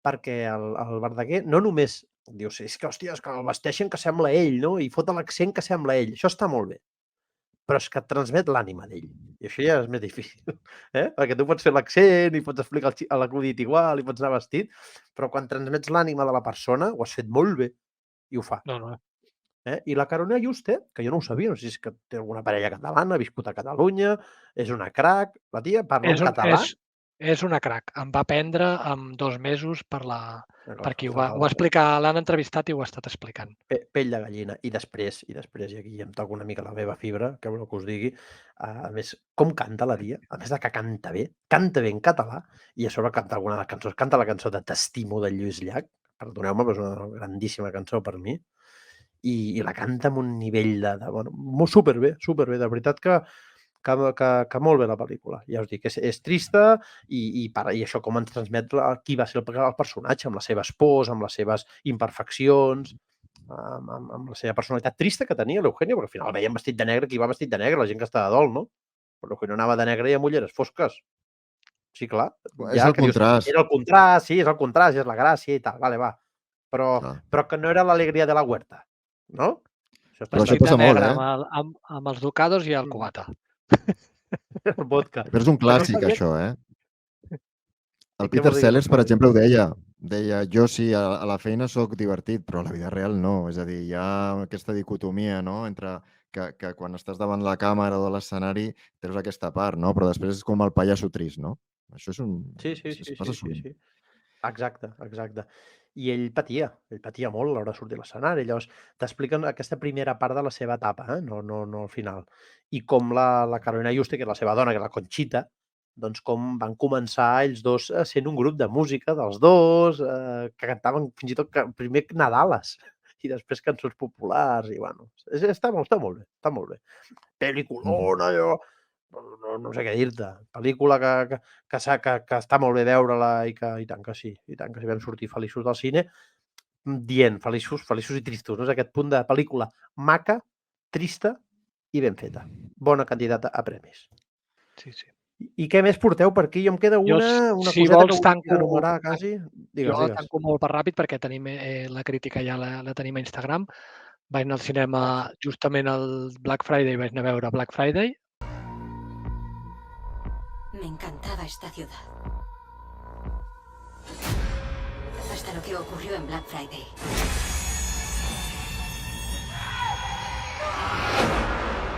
perquè el Verdaguer no només dius, és que, hòstia, és que el vesteixen que sembla ell, no? I fot l'accent que sembla ell. Això està molt bé. Però és que et transmet l'ànima d'ell. I això ja és més difícil, Perquè tu pots fer l'accent i pots explicar l'acudit igual i pots anar vestit, però quan transmets l'ànima de la persona ho has fet molt bé i ho fa. No. I la Carolina Juste, que jo no ho sabia, no sé si és que té alguna parella catalana, ha viscut a Catalunya, és una crac, la tia parla en català. És una crac. Em va prendre en 2 mesos perquè ho va explicar, l'han entrevistat i ho ha estat explicant. Pell de gallina. I després, i aquí em toca una mica la meva fibra, que voleu que us digui, a més, com canta la tia, a més de que canta bé en català, i a sobre canta alguna de les cançons. Canta la cançó de T'estimo de Lluís Llach, perdoneu-me, però és una grandíssima cançó per mi, i la canta amb un nivell superbé, de veritat que molt bé la pel·lícula. Ja us dic, és trista i això com ens transmet qui va ser el personatge, amb les seves pors, amb les seves imperfeccions, amb la seva personalitat trista que tenia l'Eugenio, perquè al final el veiem vestit de negre, qui va vestit de negre? La gent que està de dol, no? Però l'Eugenio anava de negre i amb ulleres fosques. Sí, clar. És el contrast. És el contrast, sí, és el contrast, és la gràcia i tal, vale, va. Però que no era l'alegria de la huerta, no? Però això passa molt, Amb els ducados i el cubata. El vodka. Però és un clàssic, això, El Peter Sellers, per exemple, ho deia. Deia, jo sí, a la feina sóc divertit, però a la vida real no. És a dir, hi ha aquesta dicotomia, no?, entre que quan estàs davant la càmera o de l'escenari treus aquesta part, no? Però després és com el pallasso trist, no? Això és un... Sí. Exacte. I ell patia molt a l'hora de sortir a l'escenari. Llavors, t'expliquen aquesta primera part de la seva etapa, no al final. I com la Carolina Juste, que és la seva dona, que és la Conxita, doncs com van començar ells dos sent un grup de música dels dos, que cantaven fins i tot primer Nadales i després cançons populars, i bueno, està molt bé. Pel·liculona, allò... No sé què dir-te. Pel·lícula que està molt bé veure-la i tant que sí. Vam sortir feliços del cine dient feliços i tristos. No? És aquest punt de pel·lícula maca, trista i ben feta. Bona candidata a premis. Sí. I què més porteu per aquí? Jo em queda una coseta que vull enumerar quasi. Jo la tanco molt per ràpid perquè tenim la crítica ja la tenim a Instagram. Vaig anar al cinema justament el Black Friday, vaig anar a veure Black Friday. Me encantaba esta ciudad. Hasta lo que ocurrió en Black Friday.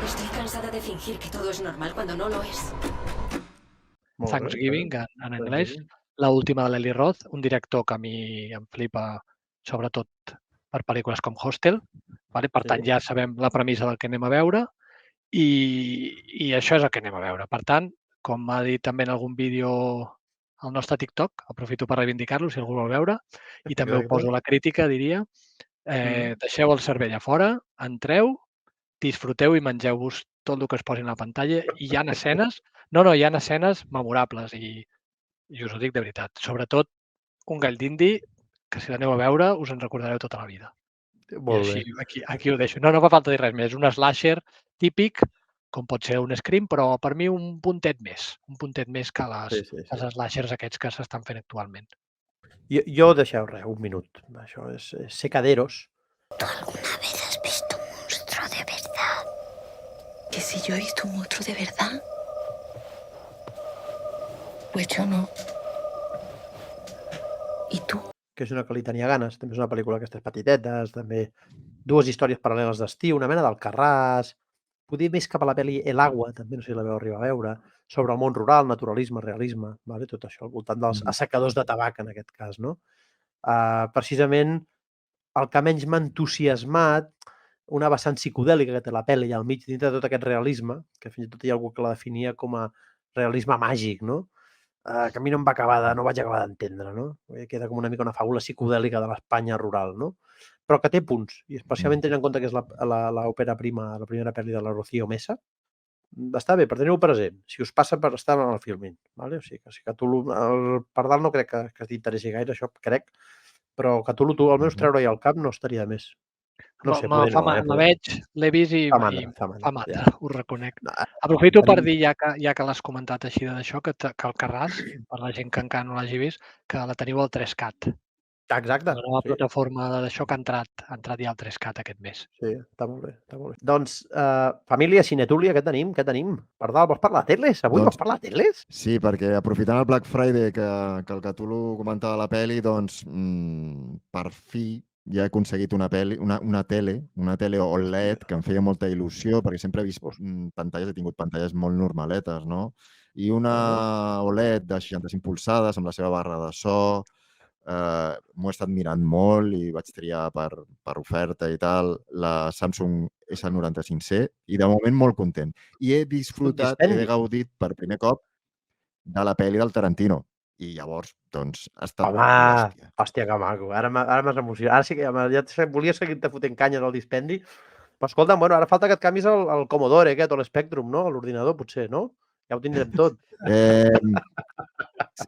Estoy cansada de fingir que todo es normal cuando no lo es. Thanksgiving, en anglès. l'última de l'Eli Roth, un director que a mi em flipa, sobretot per pel·lícules com Hostel. Per tant, ja sabem la premissa del que anem a veure i això és el que anem a veure. Per tant, com m'ha dit també en algun vídeo al nostre TikTok, aprofito per reivindicar-lo si algú vol veure, i també ho poso a la crítica, diria, deixeu el cervell a fora, entreu, disfruteu i mengeu-vos tot el que es posi a la pantalla. I hi ha escenes, hi ha escenes memorables i us ho dic de veritat. Sobretot un gall d'indi que si l'aneu a veure us en recordareu tota la vida. Molt I bé. així, aquí ho deixo. No fa falta dir res més. Un slasher típic, com pot ser un Scream, però per mi un puntet més que els slashers aquests que s'estan fent actualment. Jo deixeu res, un minut. Això és Secaderos. ¿Tú alguna vez has visto un monstruo de verdad? ¿Que si yo he visto un monstruo de verdad? Pues yo no. ¿Y tú? Que és una que li tenia ganes. També és una pel·lícula d'aquestes petitetes, també dues històries paral·leles d'estiu, una mena d'Alcarràs, poder més cap a la pel·li El Agua, també no sé si la veu arribar a veure, sobre el món rural, naturalisme, realisme, tot això, al voltant dels assecadors de tabac, en aquest cas, no? Precisament, el que menys m'ha entusiasmat, una vessant psicodèlica que té la pel·li al mig, dintre de tot aquest realisme, que fins i tot hi ha algú que la definia com a realisme màgic, no? Que a mi no vaig acabar d'entendre, no? Queda com una mica una fàbula psicodèlica de l'Espanya rural, no? Però que té punts, i especialment tenint en compte que és l'òpera prima, la primera pel·li de la Rocío Mesa, està bé, per tenir-ho present, si us passa per estar en el Filmin, o sigui, que si Cthulhu, el Pardal no crec que t'interessi gaire, això crec, però Cthulhu tu almenys treure-hi al cap no estaria de més. No sé, poder no. La veig, l'he vist i fa mandra, ho reconec. Aprofito per dir, ja que l'has comentat així d'això, que Alcarràs, per la gent que encara no l'hagi vist, que la teniu al 3CAT. Exacte. La nova plataforma d'això que ha entrat ja al 3CAT aquest mes. Sí, està molt bé. Doncs, família Cinetúlia, què tenim? Pardal, vols parlar de teles? Avui vols parlar de teles? Sí, perquè aprofitant el Black Friday que el Cthulhu comentava a la pel·li, doncs, per fi ja he aconseguit una tele OLED que em feia molta il·lusió, perquè sempre he vist pantalles, he tingut pantalles molt normaletes, no? I una OLED de 65 polzades amb la seva barra de so, m'ho he estat mirant molt i vaig triar per oferta i tal, la Samsung S95C, i de moment molt content. I he disfrutat, he gaudit per primer cop de la pel·li del Tarantino. I llavors, doncs, ha estat... Home, hòstia, que maco. Ara m'has emocionat. Ara sí que ja volia seguir-te fotent canyes al dispendi. Però escolta'm, ara falta que et canvis el Commodore, o l'Spectrum, no? L'ordinador, potser, no? Ja ho tindrem tot.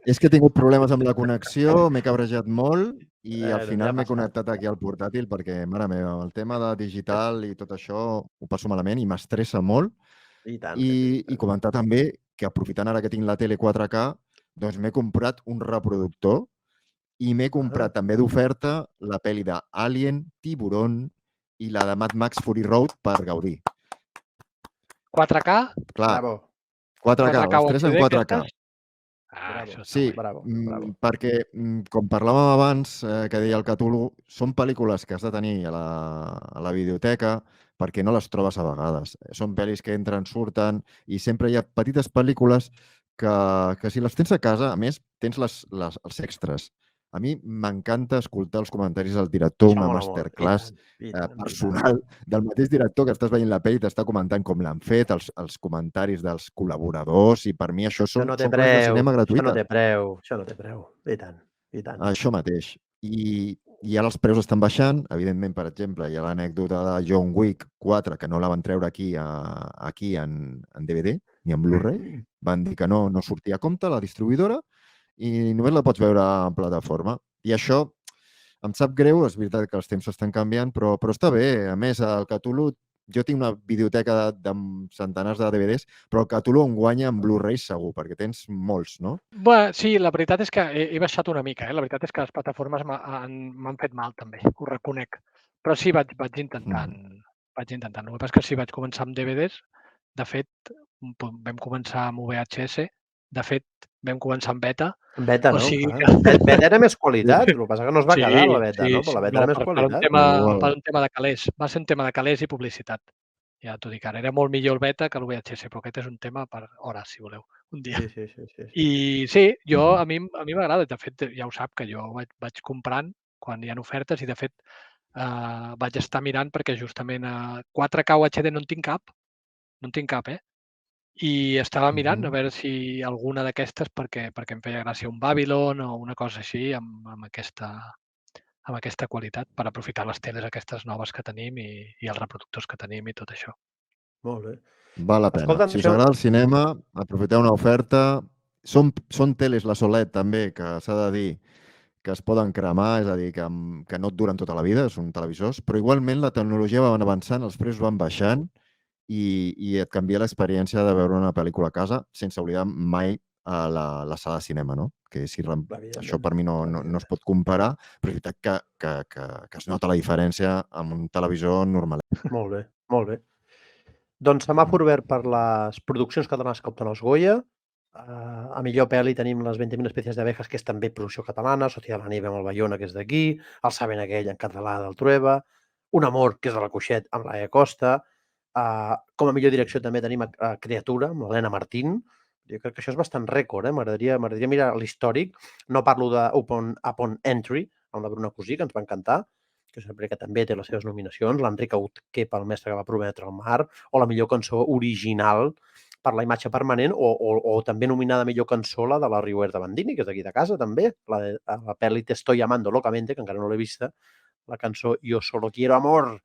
És que he tingut problemes amb la connexió, m'he cabrejat molt i al final m'he connectat aquí al portàtil perquè, mare meva, el tema de digital i tot això ho passo malament i m'estressa molt. I comentar també que aprofitant ara que tinc la tele 4K, doncs m'he comprat un reproductor i m'he comprat també d'oferta la pel·li d'Alien, Tiburón i la de Mad Max Fury Road per gaudir. 4K? Clar, 4K, les tres en 4K. Sí, perquè, com parlàvem abans, que deia el Cthulhu, són pel·lícules que has de tenir a la videoteca perquè no les trobes a vegades. Són pel·lis que entren, surten, i sempre hi ha petites pel·lícules que si les tens a casa, a més, tens els extras. A mi m'encanta escoltar els comentaris del director, una masterclass personal del mateix director que estàs veient la pel·li i t'està comentant com l'han fet, els comentaris dels col·laboradors, i per mi això són coses de cinema gratuïtes. Això no té preu. I tant. Això mateix. I ara els preus estan baixant. Evidentment, per exemple, hi ha l'anècdota de John Wick 4, que no la van treure aquí en DVD ni en Blu-ray. Van dir que no sortia a compte la distribuïdora i només la pots veure en plataforma. I això em sap greu, és veritat que els temps s'estan canviant, però està bé. A més, el Cthulhu, jo tinc una videoteca de centenars de DVDs, però el Cthulhu en guanya en Blu-ray segur, perquè tens molts, no? Sí, la veritat és que he baixat una mica. La veritat és que les plataformes m'han fet mal, també, ho reconec. Però sí, vaig intentant. El que passa és que sí, vaig començar amb DVDs. De fet, vam començar amb VHS. De fet, vam començar amb beta. En beta, no? Beta era més qualitat, el que passa que no es va quedar la beta, no? Però la beta era més qualitat. Per un tema de calés. Va ser un tema de calés i publicitat. Ja t'ho dic ara, era molt millor el beta que el VHS, però aquest és un tema per hores, si voleu, un dia. Sí. I sí, a mi m'agrada. De fet, ja ho sap, que jo vaig comprant quan hi ha ofertes i, de fet, vaig estar mirant perquè justament a 4K UHD no en tinc cap, I estava mirant a veure si alguna d'aquestes, perquè em feia gràcia un Babylon o una cosa així amb aquesta qualitat, per aprofitar les teles aquestes noves que tenim i els reproductors que tenim i tot això. Molt bé. Val la pena. Si us agrada el cinema, aprofiteu una oferta. Són teles, la SOLED també, que s'ha de dir que es poden cremar, és a dir, que no et duren tota la vida, són televisors, però igualment la tecnologia va avançant, els preus van baixant i et canvia l'experiència de veure una pel·lícula a casa sense oblidar mai a la sala de cinema, no? Que això per mi no es pot comparar, però és veritat que es nota la diferència amb un televisor normal. Molt bé. Doncs semàfor verd per les produccions catalanes que opten als Goya. A millor pel·li tenim les 20.000 espècies d'abejas, que és també producció catalana, Sociedad de la Nieve amb el Bayona, que és d'aquí, El Sabent aquell en català del Trueba, Un amor, que és de la Cuixet, amb l'Aia Costa. Com a millor direcció també tenim a Criatura, amb l'Helena Martín. Jo crec que això és bastant rècord, M'agradaria mirar l'històric. No parlo d'Upon Entry, amb la Bruna Cosí, que ens va encantar, que sempre que també té les seves nominacions, l'Enric Autqué pel Mestre que va prometre el mar, o la millor cançó original per la imatge permanent, o també nominada millor cançó, la de la Rigoberta Bandini, que és d'aquí de casa, també, la pel·li Te estoy amando locamente, que encara no l'he vista, la cançó Yo solo quiero amor.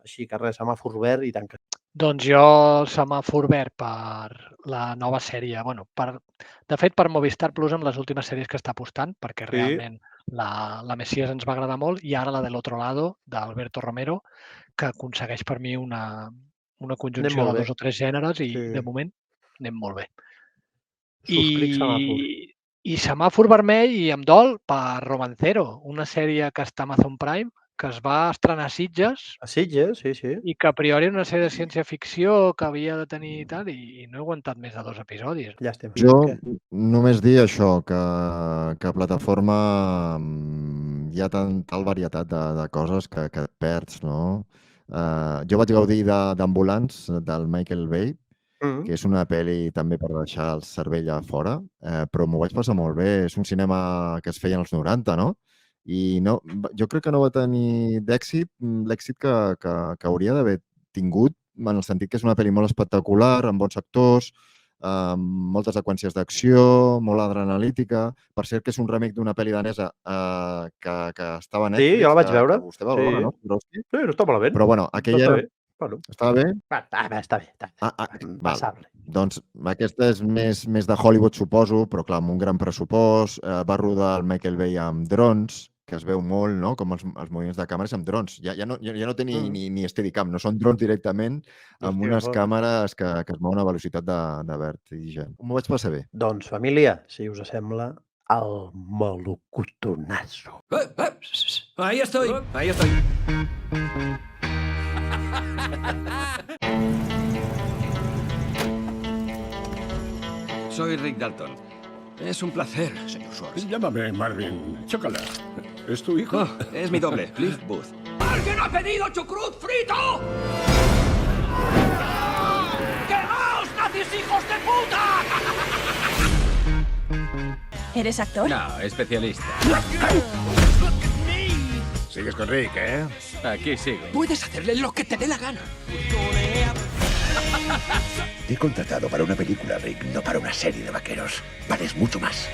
Així que res, semàfor verd i tant que... Doncs jo semàfor verd per la nova sèrie. De fet, per Movistar Plus, amb les últimes sèries que està apostant, perquè realment la Messias ens va agradar molt, i ara la de l'Otro lado, d'Alberto Romero, que aconsegueix per mi una conjunció de 2 o 3 gèneres i, de moment, anem molt bé. Subscric semàfor. I semàfor vermell i em dol per Romancero, una sèrie que està a Amazon Prime, que es va estrenar a Sitges. A Sitges, sí. I que a priori era una sèrie de ciència-ficció que havia de tenir i tal, i no he aguantat més de 2 episodis. Jo només dir això, que a plataforma hi ha tal varietat de coses que et perds, no? Jo vaig gaudir d'Ambulance, del Michael Bay, que és una pel·li també per deixar el cervell a fora, però m'ho vaig passar molt bé. És un cinema que es feia als 90, no? I jo crec que no va tenir l'èxit que hauria d'haver tingut, en el sentit que és una pel·li molt espectacular, amb bons actors, amb moltes seqüències d'acció, molt adrenalítica. Per cert, que és un remake d'una pel·li danesa que estava a Netflix. Sí, jo la vaig veure. Que vostè va veure, no? Sí, no està malament. Però bueno, aquella... Estava bé? Està bé. Passable. Doncs aquesta és més de Hollywood, suposo, però clar, amb un gran pressupost. Va rodar el Michael Bay amb drons, que es veu molt, no?, com els moviments de càmeres amb drons. Ja no té ni Steadicam, no són drons directament amb unes càmeres que es mouen a velocitat de vertigen. M'ho vaig passar bé. Doncs, família, si us sembla, el melocotonazo. Ahí estoy. Soy Rick Dalton. Es un placer, señor Schwartz. Llámame Marvin. Chócala. ¿Es tu hijo? Es mi doble, Cliff Booth. ¡Alguien ha pedido chucrut frito! ¡Quemaos, nazis hijos de puta! ¿Eres actor? No, especialista. Sigues con Rick, ¿eh? Aquí sigo. Puedes hacerle lo que te dé la gana. Te he contratado para una película, Rick, no para una serie de vaqueros. Vales mucho más.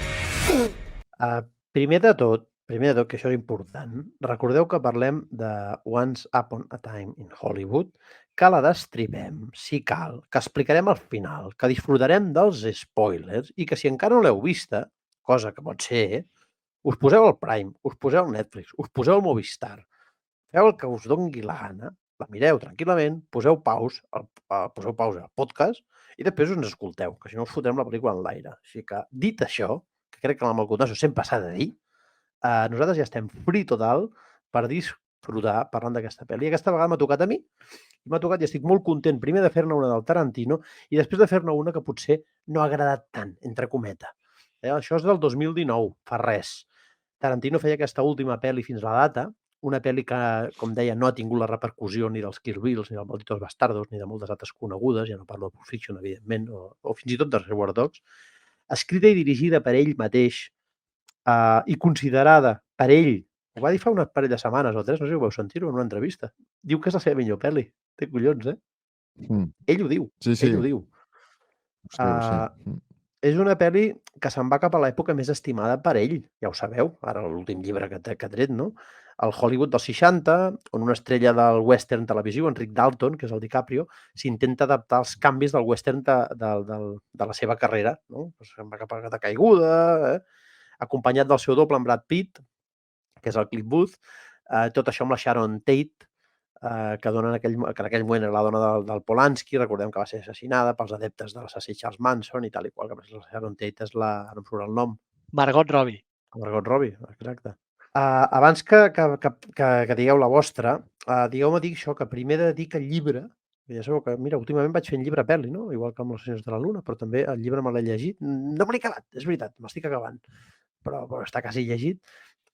Primer de tot, que això és important, recordeu que parlem de Once Upon a Time in Hollywood, que la destripem, si cal, que explicarem al final, que disfrutarem dels spoilers i que si encara no l'heu vista, cosa que pot ser, us poseu al Prime, us poseu al Netflix, us poseu al Movistar, feu el que us dongui la gana, la mireu tranquil·lament, poseu pausa al podcast i després us escolteu, que si no us fotrem la pel·lícula en l'aire. Així que, dit això, que crec que amb el Melocotonazo sempre s'ha de dir, nosaltres ja estem free total per disfrutar parlant d'aquesta pel·li. Aquesta vegada m'ha tocat a mi i m'ha tocat i estic molt content primer de fer-ne una del Tarantino i després de fer-ne una que potser no ha agradat tant, entre cometa. Això és del 2019, fa res. Tarantino feia aquesta última pel·li fins a la data, una pel·li que, com deia, no ha tingut la repercussió ni dels Kill Bills, ni dels Malditos Bastardos, ni de moltes altres conegudes, ja no parlo de Pulp Fiction, evidentment, o fins i tot de Reservoir Dogs, escrita i dirigida per ell mateix i considerada per ell, ho va dir fa una parell de setmanes o 3, no sé si ho vau sentir-ho en una entrevista, diu que és la seva millor pel·li. Té collons, eh? Ell ho diu, ell ho diu. És una pel·li que se'n va cap a l'època més estimada per ell, ja ho sabeu, ara l'últim llibre que ha tret, no? El Hollywood dels 60, on una estrella del western televisiu, Enric Dalton, que és el DiCaprio, s'intenta adaptar als canvis del western de la seva carrera, no? Se'n va cap a la caiguda, acompanyat del seu doble, en Brad Pitt, que és el Cliff Booth, tot això amb la Sharon Tate, que en aquell moment era la dona del Polanski, recordem que va ser assassinada pels adeptes de l'assassí Charles Manson i tal i qual, que la Sharon Tate és la... no em surt el nom. Margot Robbie. Margot Robbie, exacte. Abans que digueu la vostra, digueu-me dir això, que primer he de dir que el llibre, ja sabeu que, mira, últimament vaig fent llibre pel·li, no? Igual que amb Els Senyors de la Luna, però també el llibre me l'he llegit. No me l'he acabat, és veritat, m'estic acabant, però està quasi llegit.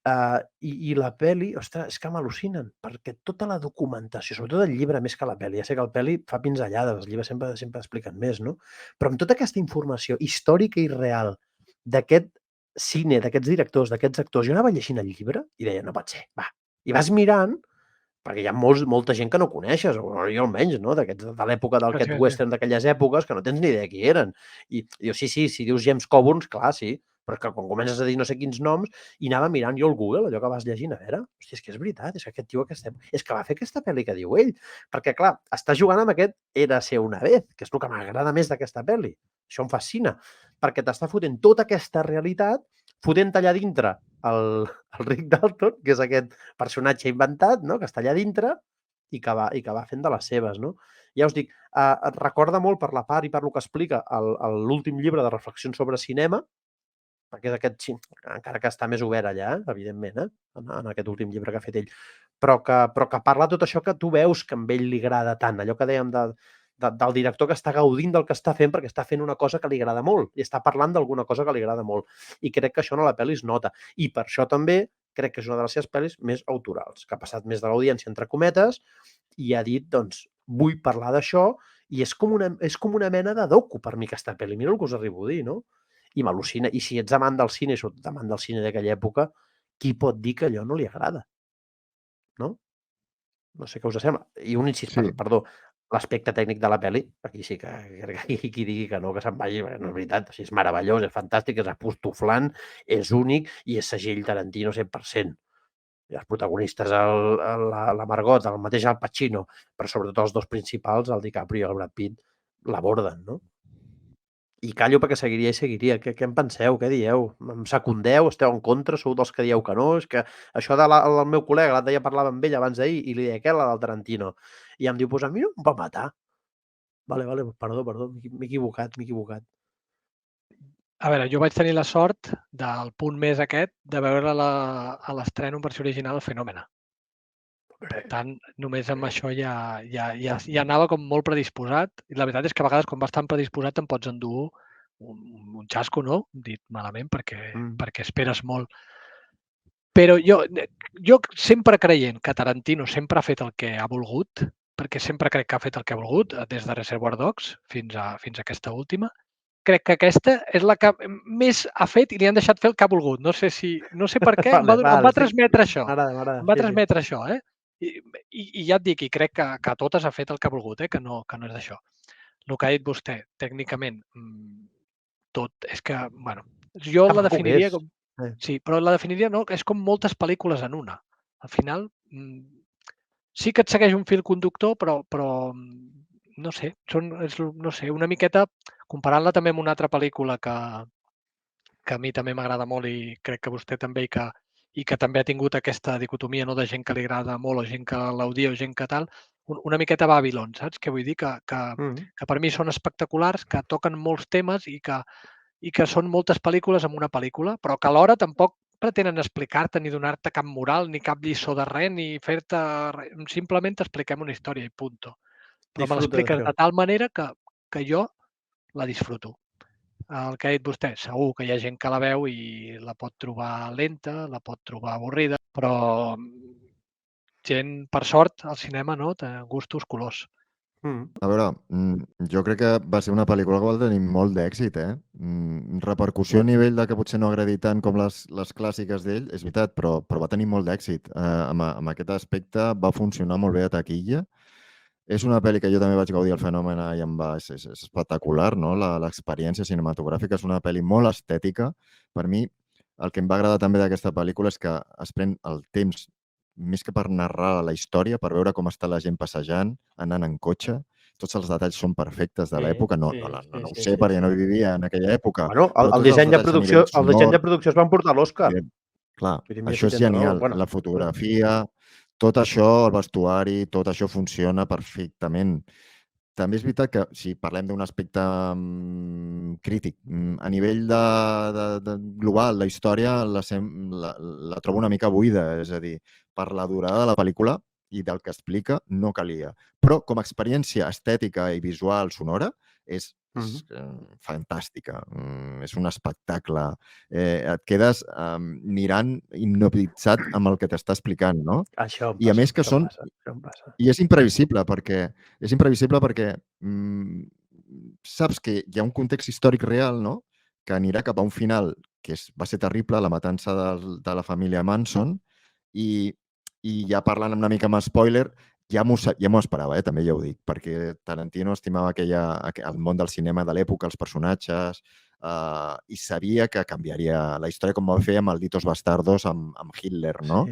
I la pel·li, ostres, és que m'al·lucinen, perquè tota la documentació, sobretot el llibre més que la pel·li, ja sé que el pel·li fa pinzellades, els llibres sempre expliquen més, no? Però amb tota aquesta informació històrica i real d'aquest cine, d'aquests directors, d'aquests actors, jo anava llegint el llibre i deia, no pot ser, va. I vas mirant, perquè hi ha molta gent que no coneixes, o jo almenys, no? De l'època d'aquest western d'aquelles èpoques, que no tens ni idea qui eren. I dius, sí, si dius James Coburn, clar, sí, però que quan comences a dir no sé quins noms, i anava mirant jo al Google, allò que vas llegint, a veure, hòstia, és que és veritat, és que aquest tio és que va fer aquesta pel·li que diu ell, perquè, clar, està jugant amb aquest Érase una vez, que és el que m'agrada més d'aquesta pel·li. Això em fascina, perquè t'està fotent tota aquesta realitat, fotent allà dintre el Rick Dalton, que és aquest personatge inventat, no?, que està allà dintre i que va fent de les seves, no? Ja us dic, et recorda molt per la part i per lo que explica l'últim llibre de reflexions sobre cinema, perquè és aquest, encara que està més obert allà, evidentment, en aquest últim llibre que ha fet ell, però que parla tot això que tu veus que a ell li agrada tant, allò que dèiem del director que està gaudint del que està fent perquè està fent una cosa que li agrada molt i està parlant d'alguna cosa que li agrada molt. I crec que això a la pel·li es nota. I per això també crec que és una de les seves pel·lis més autorals, que ha passat més de l'audiència, entre cometes, i ha dit, doncs, vull parlar d'això, i és com una mena de docu per mi aquesta pel·li. Mira el que us arribo a dir, no? I m'al·lucina. I si ets amant del cine, i sobretot amant del cine d'aquella època, qui pot dir que allò no li agrada? No? No sé què us sembla. I un incís, perdó, l'aspecte tècnic de la pel·li, aquí sí que qui digui que no, que se'n vagi, no és veritat, és meravellós, és fantàstic, és apostoflant, és únic i és segell Tarantino 100%. I els protagonistes, la Margot, el mateix Al Pacino, però sobretot els dos principals, el DiCaprio i el Brad Pitt, l'aborden, no? I callo perquè seguiria i seguiria. Què en penseu? Què dieu? Em secundeu? Esteu en contra? Sou dels que dieu que no? És que això del meu col·lega, l'altre dia parlava amb ell abans d'ahir i li deia, què és la del Tarantino? I em diu, pues a mi no em va matar. Vale, perdó, m'he equivocat. A veure, jo vaig tenir la sort del punt més aquest de veure a l'estrena en versió original Fenòmena. Per tant, només amb això ja anava com molt predisposat. I la veritat és que a vegades quan vas tan predisposat te'n pots endur un xasco, no? Dit malament, perquè esperes molt. Però jo sempre creient que Tarantino sempre ha fet el que ha volgut, perquè sempre crec que ha fet el que ha volgut, des de Reservoir Dogs fins a aquesta última, crec que aquesta és la que més ha fet i li han deixat fer el que ha volgut. No sé per què, em va transmetre això. Em va transmetre això, eh? I ja et dic, i crec que a totes ha fet el que ha volgut, que no és d'això. El que ha dit vostè, tècnicament, tot, és que, bueno, jo la definiria com... Sí, però la definiria, no, és com moltes pel·lícules en una. Al final, sí que et segueix un fil conductor, però no sé, una miqueta, comparant-la també amb una altra pel·lícula que a mi també m'agrada molt i crec que vostè també, i que també ha tingut aquesta dicotomia, no, de gent que li agrada molt o gent que l'odia o gent que tal, una miqueta Babylon, saps què vull dir? Que per mi són espectaculars, que toquen molts temes i que són moltes pel·lícules en una pel·lícula, però que alhora tampoc pretenen explicar-te ni donar-te cap moral ni cap lliçó de res ni fer-te res. Simplement t'expliquem una història i punt. Però me l'expliques de tal manera que jo la disfruto. El que ha dit vostè, segur que hi ha gent que la veu i la pot trobar lenta, la pot trobar avorrida, però gent, per sort, al cinema, no? Té gustos, colors. A veure, jo crec que va ser una pel·lícula que va tenir molt d'èxit, eh? Repercussió a nivell de que potser no agradi tant com les clàssiques d'ell, és veritat, però va tenir molt d'èxit. Amb aquest aspecte va funcionar molt bé a taquilla. És una pel·li que jo també vaig gaudir el fenomen i és espectacular, no? L'experiència cinematogràfica és una pel·li molt estètica. Per mi, el que em va agradar també d'aquesta pel·lícula és que es pren el temps més que per narrar la història, per veure com està la gent passejant, anant en cotxe. Tots els detalls són perfectes de l'època. No ho sé perquè no vivia en aquella època. Bueno, el disseny de producció es van portar a l'Oscar. Clar, això és genial. La fotografia, tot això, el vestuari, tot això funciona perfectament. També és veritat que, si parlem d'un aspecte crític, a nivell global, la història la trobo una mica buida, és a dir, per la durada de la pel·lícula i del que explica, no calia. Però com a experiència estètica i visual sonora és fantàstica. És un espectacle. Et quedes mirant hipnotitzat amb el que t'està explicant, no? I a més que són... I és imprevisible perquè saps que hi ha un context històric real, no?, que anirà cap a un final que va ser terrible, la matança de la família Manson, i ja parlant una mica amb spoiler, ja m'ho esperava, també ja ho dic, perquè Tarantino estimava el món del cinema de l'època, els personatges, i sabia que canviaria la història, com va fer amb Malditos Bastardos, amb Hitler, no?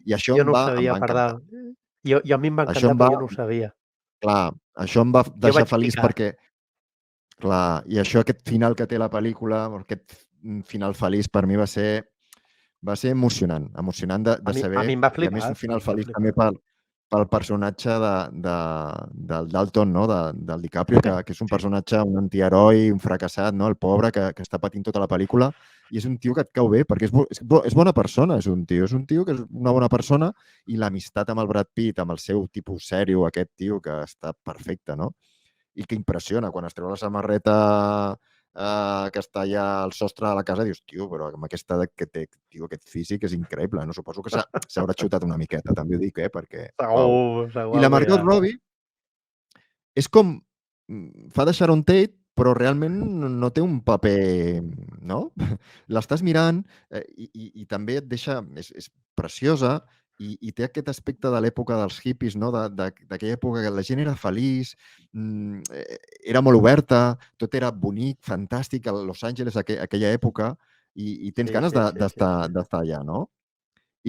I això em va encantar. A mi em va encantar, però jo no ho sabia. Clar, això em va deixar feliç perquè... Clar, i aquest final que té la pel·lícula, aquest final feliç per mi va ser emocionant de saber. A mi em va flipar. I a més un final feliç també pel personatge del Dalton, no?, del DiCaprio, que és un personatge, un antiheroi, un fracassat, no?, el pobre que està patint tota la pel·lícula, i és un tio que et cau bé, perquè és bona persona, és un tio que és una bona persona, i l'amistat amb el Brad Pitt, amb el seu tipus sèrio, aquest tio que està perfecte, no? I que impressiona, quan es treu la samarreta que està allà al sostre de la casa, dius, tio, però amb aquesta edat que té, tio, aquest físic és increïble, no? Suposo que s'haurà xutat una miqueta, també ho dic, perquè... I la Margot Robbie és com... fa de Sharon Tate, però realment no té un paper, no? L'estàs mirant i també et deixa... És preciosa, i té aquest aspecte de l'època dels hippies, no?, d'aquella època que la gent era feliç, era molt oberta, tot era bonic, fantàstic, a Los Angeles aquella època, i tens ganes d'estar allà, no?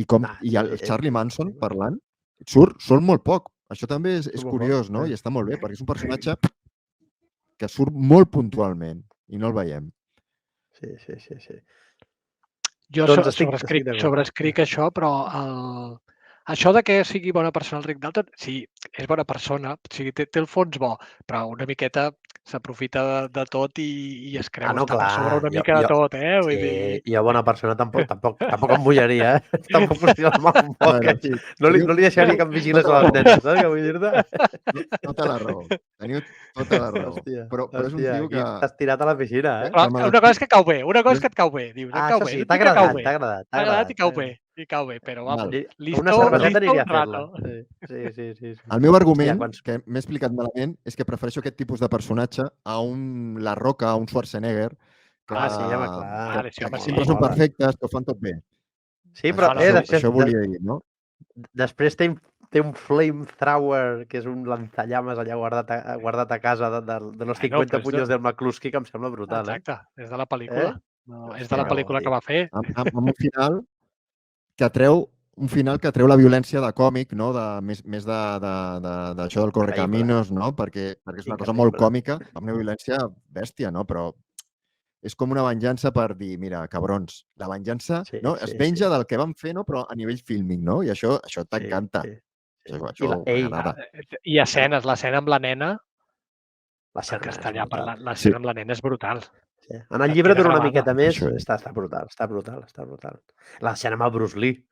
I el Charlie Manson, parlant, surt molt poc. Això també és curiós, no? I està molt bé, perquè és un personatge que surt molt puntualment i no el veiem. Sí. Jo sobrescric això, però això de que sigui bona persona el Rick Dalton, sí, és bona persona, o sigui, té el fons bo, però una miqueta s'aprofita de tot i es creu estar per sobre una mica de tot, eh? Sí, jo bona persona tampoc em mullaria, eh? Tampoc ho estic mal un poc. No li deixaria que em vigilés a les nenes, saps què vull dir-te? Tota la raó. Teniu tota la raó. Però és un tio que... T'has tirat a la piscina, eh? Una cosa és que cau bé, dius, et cau bé. T'ha agradat. T'ha agradat i cau bé, però vamos, una cerveseta aniria a fer-la. Sí. El meu argument, que m'he explicat malament, és que prefereixo aquest tipus de personatge a un La Roca, a un Schwarzenegger, que sempre són perfectes, que ho fan tot bé. Sí, però això volia dir, no? Després té un flamethrower, que és un lanzallames allà guardat a casa de los 50 puños del McCluskey, que em sembla brutal. Exacte, és de la pel·lícula. És de la pel·lícula que va fer. Amb un final que treu la violència de còmic, no? Més d'això del correcaminos, no? Perquè és una cosa molt còmica, amb una violència bèstia, no? Però és com una venjança per dir, mira, cabrons, la venjança es venja del que van fer, no? Però a nivell fílmic, no? I això t'encanta. I escenes, l'escena amb la nena, que està allà parlant, l'escena amb la nena és brutal. En el llibre dura una miqueta més, està brutal. L'escena amb el Bruce Lee.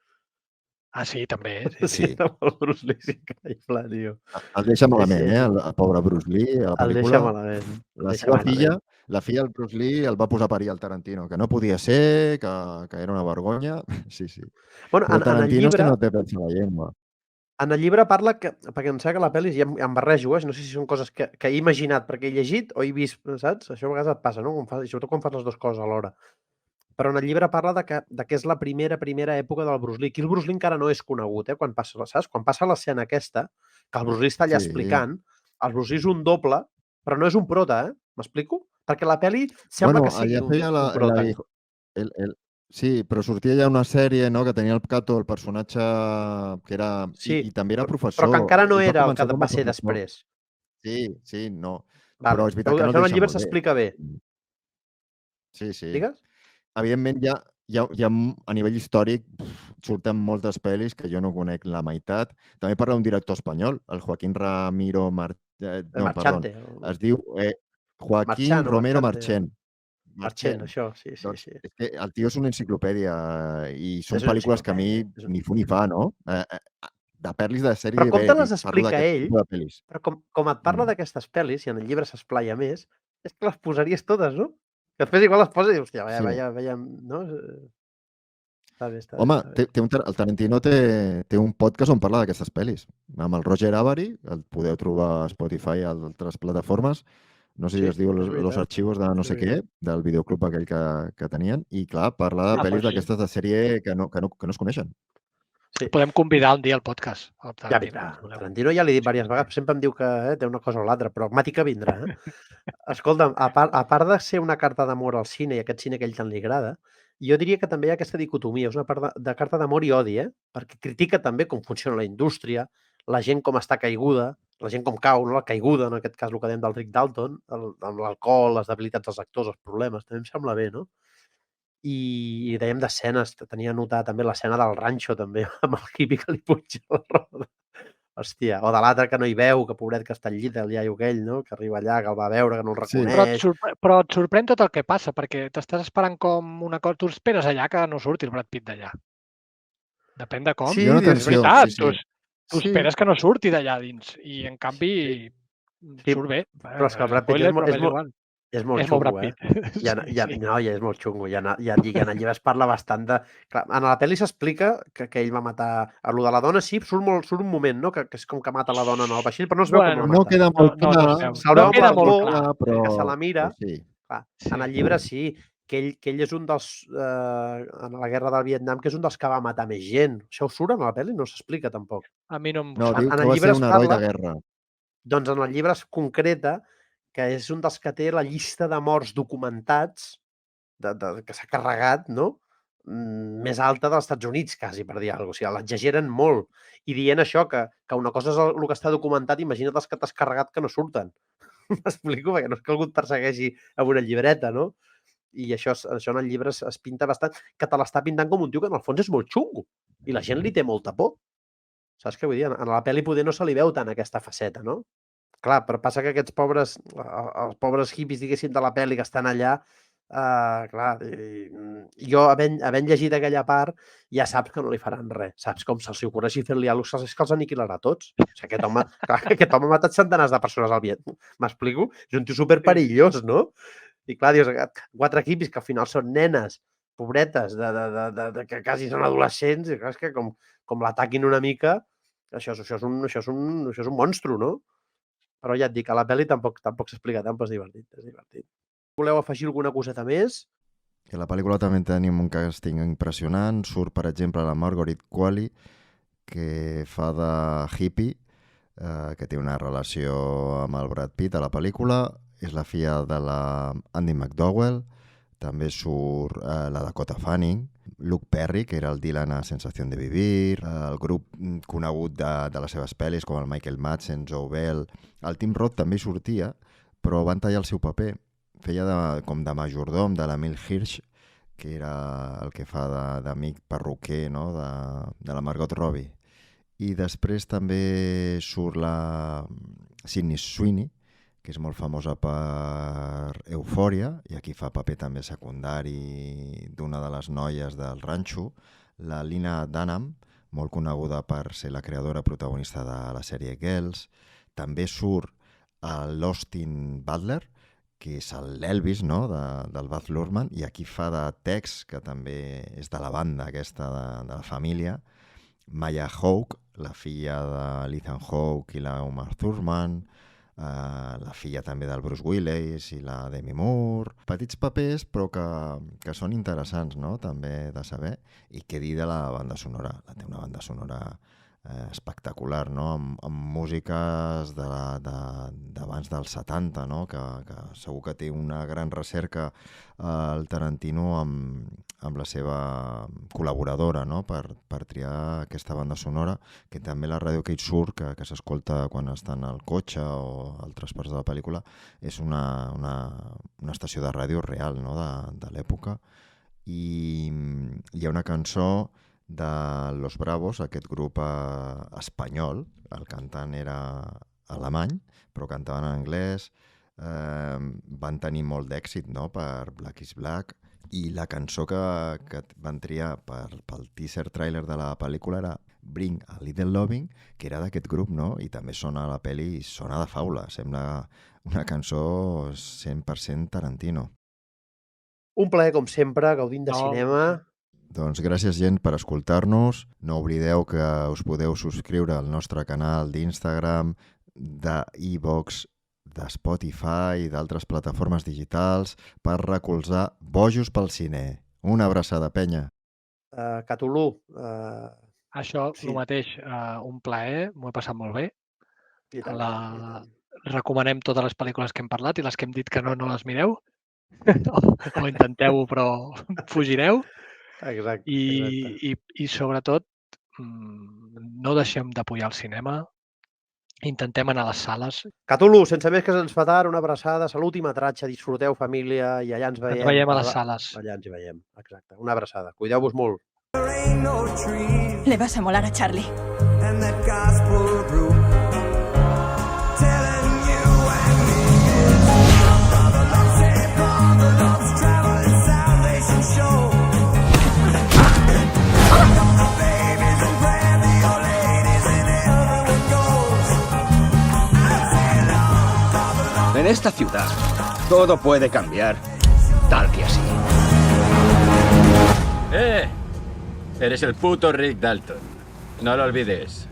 Ah, sí, també. Sí, amb el Bruce Lee és increïble, tio. El deixa malament, el pobre Bruce Lee, a la pel·lícula. El deixa malament. La seva filla, la del Bruce Lee, el va posar a parir al Tarantino, que no podia ser, que era una vergonya. Sí. Bueno, però Tarantino és que no té pèls a la llengua. En el llibre parla que, perquè em sembla que la pel·li, ja em barrejo, no sé si són coses que he imaginat perquè he llegit o he vist, saps? Això a vegades et passa, no? Sobretot quan fas les dues coses alhora. Però en el llibre parla de que és la primera època del Bruce Lee. Aquí el Bruce Lee encara no és conegut, quan passa, saps? Quan passa l'escena aquesta, que el Bruce Lee està allà explicant, el Bruce Lee és un doble, però no és un prota, m'explico? Perquè la pel·li sembla que sigui un prota. Sí, però sortia ja una sèrie, no?, que tenia el Kato, el personatge que era... Sí, I també era professor. però que encara no era el que va ser després. Sí, no. Vale. Però és veritat que no això en el el deixa llibre molt bé. s'explica bé. Sí. Digues? Evidentment, ja a nivell històric surten moltes pel·lis que jo no conec la meitat. També parla d'un director espanyol, el Joaquín Ramiro Marchante. Es diu Joaquín Romero Marchén. Marchén, això, sí. Doncs és que el tio és una enciclopèdia i són pel·lícules que a mi ni fu ni fa, no? De pel·lis de sèrie Però B. com te les explica ell, però com et parla d'aquestes pel·lis, i en el llibre s'esplaia més, és que les posaries totes, no? Que després igual les posa i dius, hòstia, veiem, no? Està bé. Home, el Tarantino té un podcast on parla d'aquestes pel·lis. Amb el Roger Avary, el podeu trobar a Spotify i a altres plataformes. No sé si es diu Los Archivos de no sé què, del videoclub aquell que tenien. I, clar, parla de pel·lis d'aquestes de sèrie que no es coneixen. Sí. Podem convidar un dia al podcast. Ja vindrà. El Tarantino ja l'he dit diverses vegades, sempre em diu que té una cosa o l'altra, però Màtica vindrà. Escolta'm, a part de ser una carta d'amor al cine i aquest cine que a ell tant li agrada, jo diria que també hi ha aquesta dicotomia, és una part de carta d'amor i odi, perquè critica també com funciona la indústria, la gent com està caiguda, la gent com cau, no? La caiguda, en aquest cas el que dèiem del Rick Dalton, amb l'alcohol, les debilitats dels actors, els problemes, també em sembla bé, no? I dèiem d'escenes, tenia anotat també l'escena del ranxo, també, amb el hippie que li puja la roda. Hòstia, o de l'altre que no hi veu, que pobret que està al llit, el iaio aquell, no? Que arriba allà, que el va veure, que no el reconeix. Però et sorprèn tot el que passa, perquè t'estàs esperant com una cosa... Tu esperes allà que no surti el Brad Pitt d'allà. Depèn de com. Sí, és veritat. Tu esperes que no surti d'allà dins. I, en canvi, surt bé. Però és que el Brad Pitt és molt xungo, No, ja és molt xungo. Ja en el llibre es parla bastant de... Clar, en la pel·li s'explica que ell va matar... A lo de la dona sí, surt un moment, no? Que és com que mata la dona en el vaixell, però no es veu com la mata. No queda molt clar. Se'l veu amb el por, que se la mira. Clar, en el llibre sí, que ell és un dels... en la guerra del Vietnam, que és un dels que va matar més gent. Això ho surt en la pel·li? No s'explica tampoc. A mi no em... No, diu que va ser un heroi de guerra. Doncs en el llibre es concreta que és un dels que té la llista de morts documentats que s'ha carregat, no? Més alta dels Estats Units, quasi, per dir alguna cosa. O sigui, l'exageren molt. I dient això, que una cosa és el que està documentat, imagina't els que t'has carregat que no surten. M'explico? Perquè no és que algú et persegueixi amb una llibreta, no? I això en el llibre es pinta bastant, que te l'està pintant com un tio que en el fons és molt xungo. I la gent li té molta por. Saps què vull dir? En la pel·li poder no se li veu tant aquesta faceta, no? Clar, però passa que aquests els pobres hippies, diguéssim, de la pel·li que estan allà, clar, jo, havent llegit aquella part, ja saps que no li faran res. Saps com se'ls ocorreixi fer-li alguna cosa, és que els aniquilarà tots. O sigui, aquest home ha matat centenars de persones al Vietnam. M'explico? És un tio superperillós, no? I clar, dius, 4 hippies que al final són nenes, pobretes, que quasi són adolescents, i clar, és que com l'ataquin una mica, això és un monstru, no? Però ja et dic, a la pel·li tampoc s'explica tant, però és divertit. Voleu afegir alguna coseta més? Que a la pel·lícula també tenim un càsting impressionant. Surt, per exemple, la Margaret Qualley, que fa de hippie, que té una relació amb el Brad Pitt a la pel·lícula. És la filla de la Andy McDowell. També surt la Dakota Fanning, Luke Perry, que era el Dylan a Sensación de Vivir, el grup conegut de les seves pel·lis com el Michael Madsen, Joe Bell. El Tim Roth també hi sortia, però van tallar el seu paper. Feia com de majordom de l'Emil Hirsch, que era el que fa d'amic perruquer, no? de la Margot Robbie. I després també surt la Sydney Sweeney, que és molt famosa per Eufòria, i aquí fa paper també secundari d'una de les noies del ranxo, la Lena Dunham, molt coneguda per ser la creadora protagonista de la sèrie Girls. També surt l'Austin Butler, que és l'Elvis, no? del Baz Luhrmann, i aquí fa de Tex, que també és de la banda aquesta de la família. Maya Hawke, la filla de l'Ethan Hawke i la Uma Thurman, la filla també del Bruce Willis i la Demi Moore. Petits papers, però que són interessants, no?, també de saber. I què dir de la banda sonora. Té una banda sonora espectacular, no?, amb músiques d'abans dels 70, no?, que segur que té una gran recerca el Tarantino amb la seva col·laboradora, no?, per triar aquesta banda sonora, que també la ràdio que hi surt, que s'escolta quan estan al cotxe o altres parts de la pel·lícula, és una estació de ràdio real, no?, de l'època. I hi ha una cançó de Los Bravos, aquest grup espanyol. El cantant era alemany, però cantaven en anglès. Van tenir molt d'èxit, no?, per Black is Black, i la cançó que van triar pel teaser trailer de la pel·lícula era Bring a Little Loving, que era d'aquest grup, no?, i també sona a la pel·li, sona de faula, sembla una cançó 100% Tarantino. Un plaer, com sempre, gaudint de cinema. Doncs gràcies, gent, per escoltar-nos. No oblideu que us podeu subscriure al nostre canal d'Instagram, d'iVoox, de Spotify i d'altres plataformes digitals per recolzar Bojos pel cine. Una abraçada, penya. Catulú. Això, el mateix, un plaer, m'ho he passat molt bé. Recomanem totes les pel·lícules que hem parlat i les que hem dit que no les mireu. O intenteu-ho, però fugireu. Exacte. I sobretot, no deixem d'apoyar el cinema. Intentem anar a les sales. Catulú, sense més que se'ns fa tard, una abraçada, salut i metratge, disfruteu, família, i allà ens veiem. Ens veiem a les sales. Allà ens veiem, exacte. Una abraçada. Cuideu-vos molt. Le vas a molar a Charlie. En esta ciudad, todo puede cambiar, tal que así. Eres el puto Rick Dalton. No lo olvides.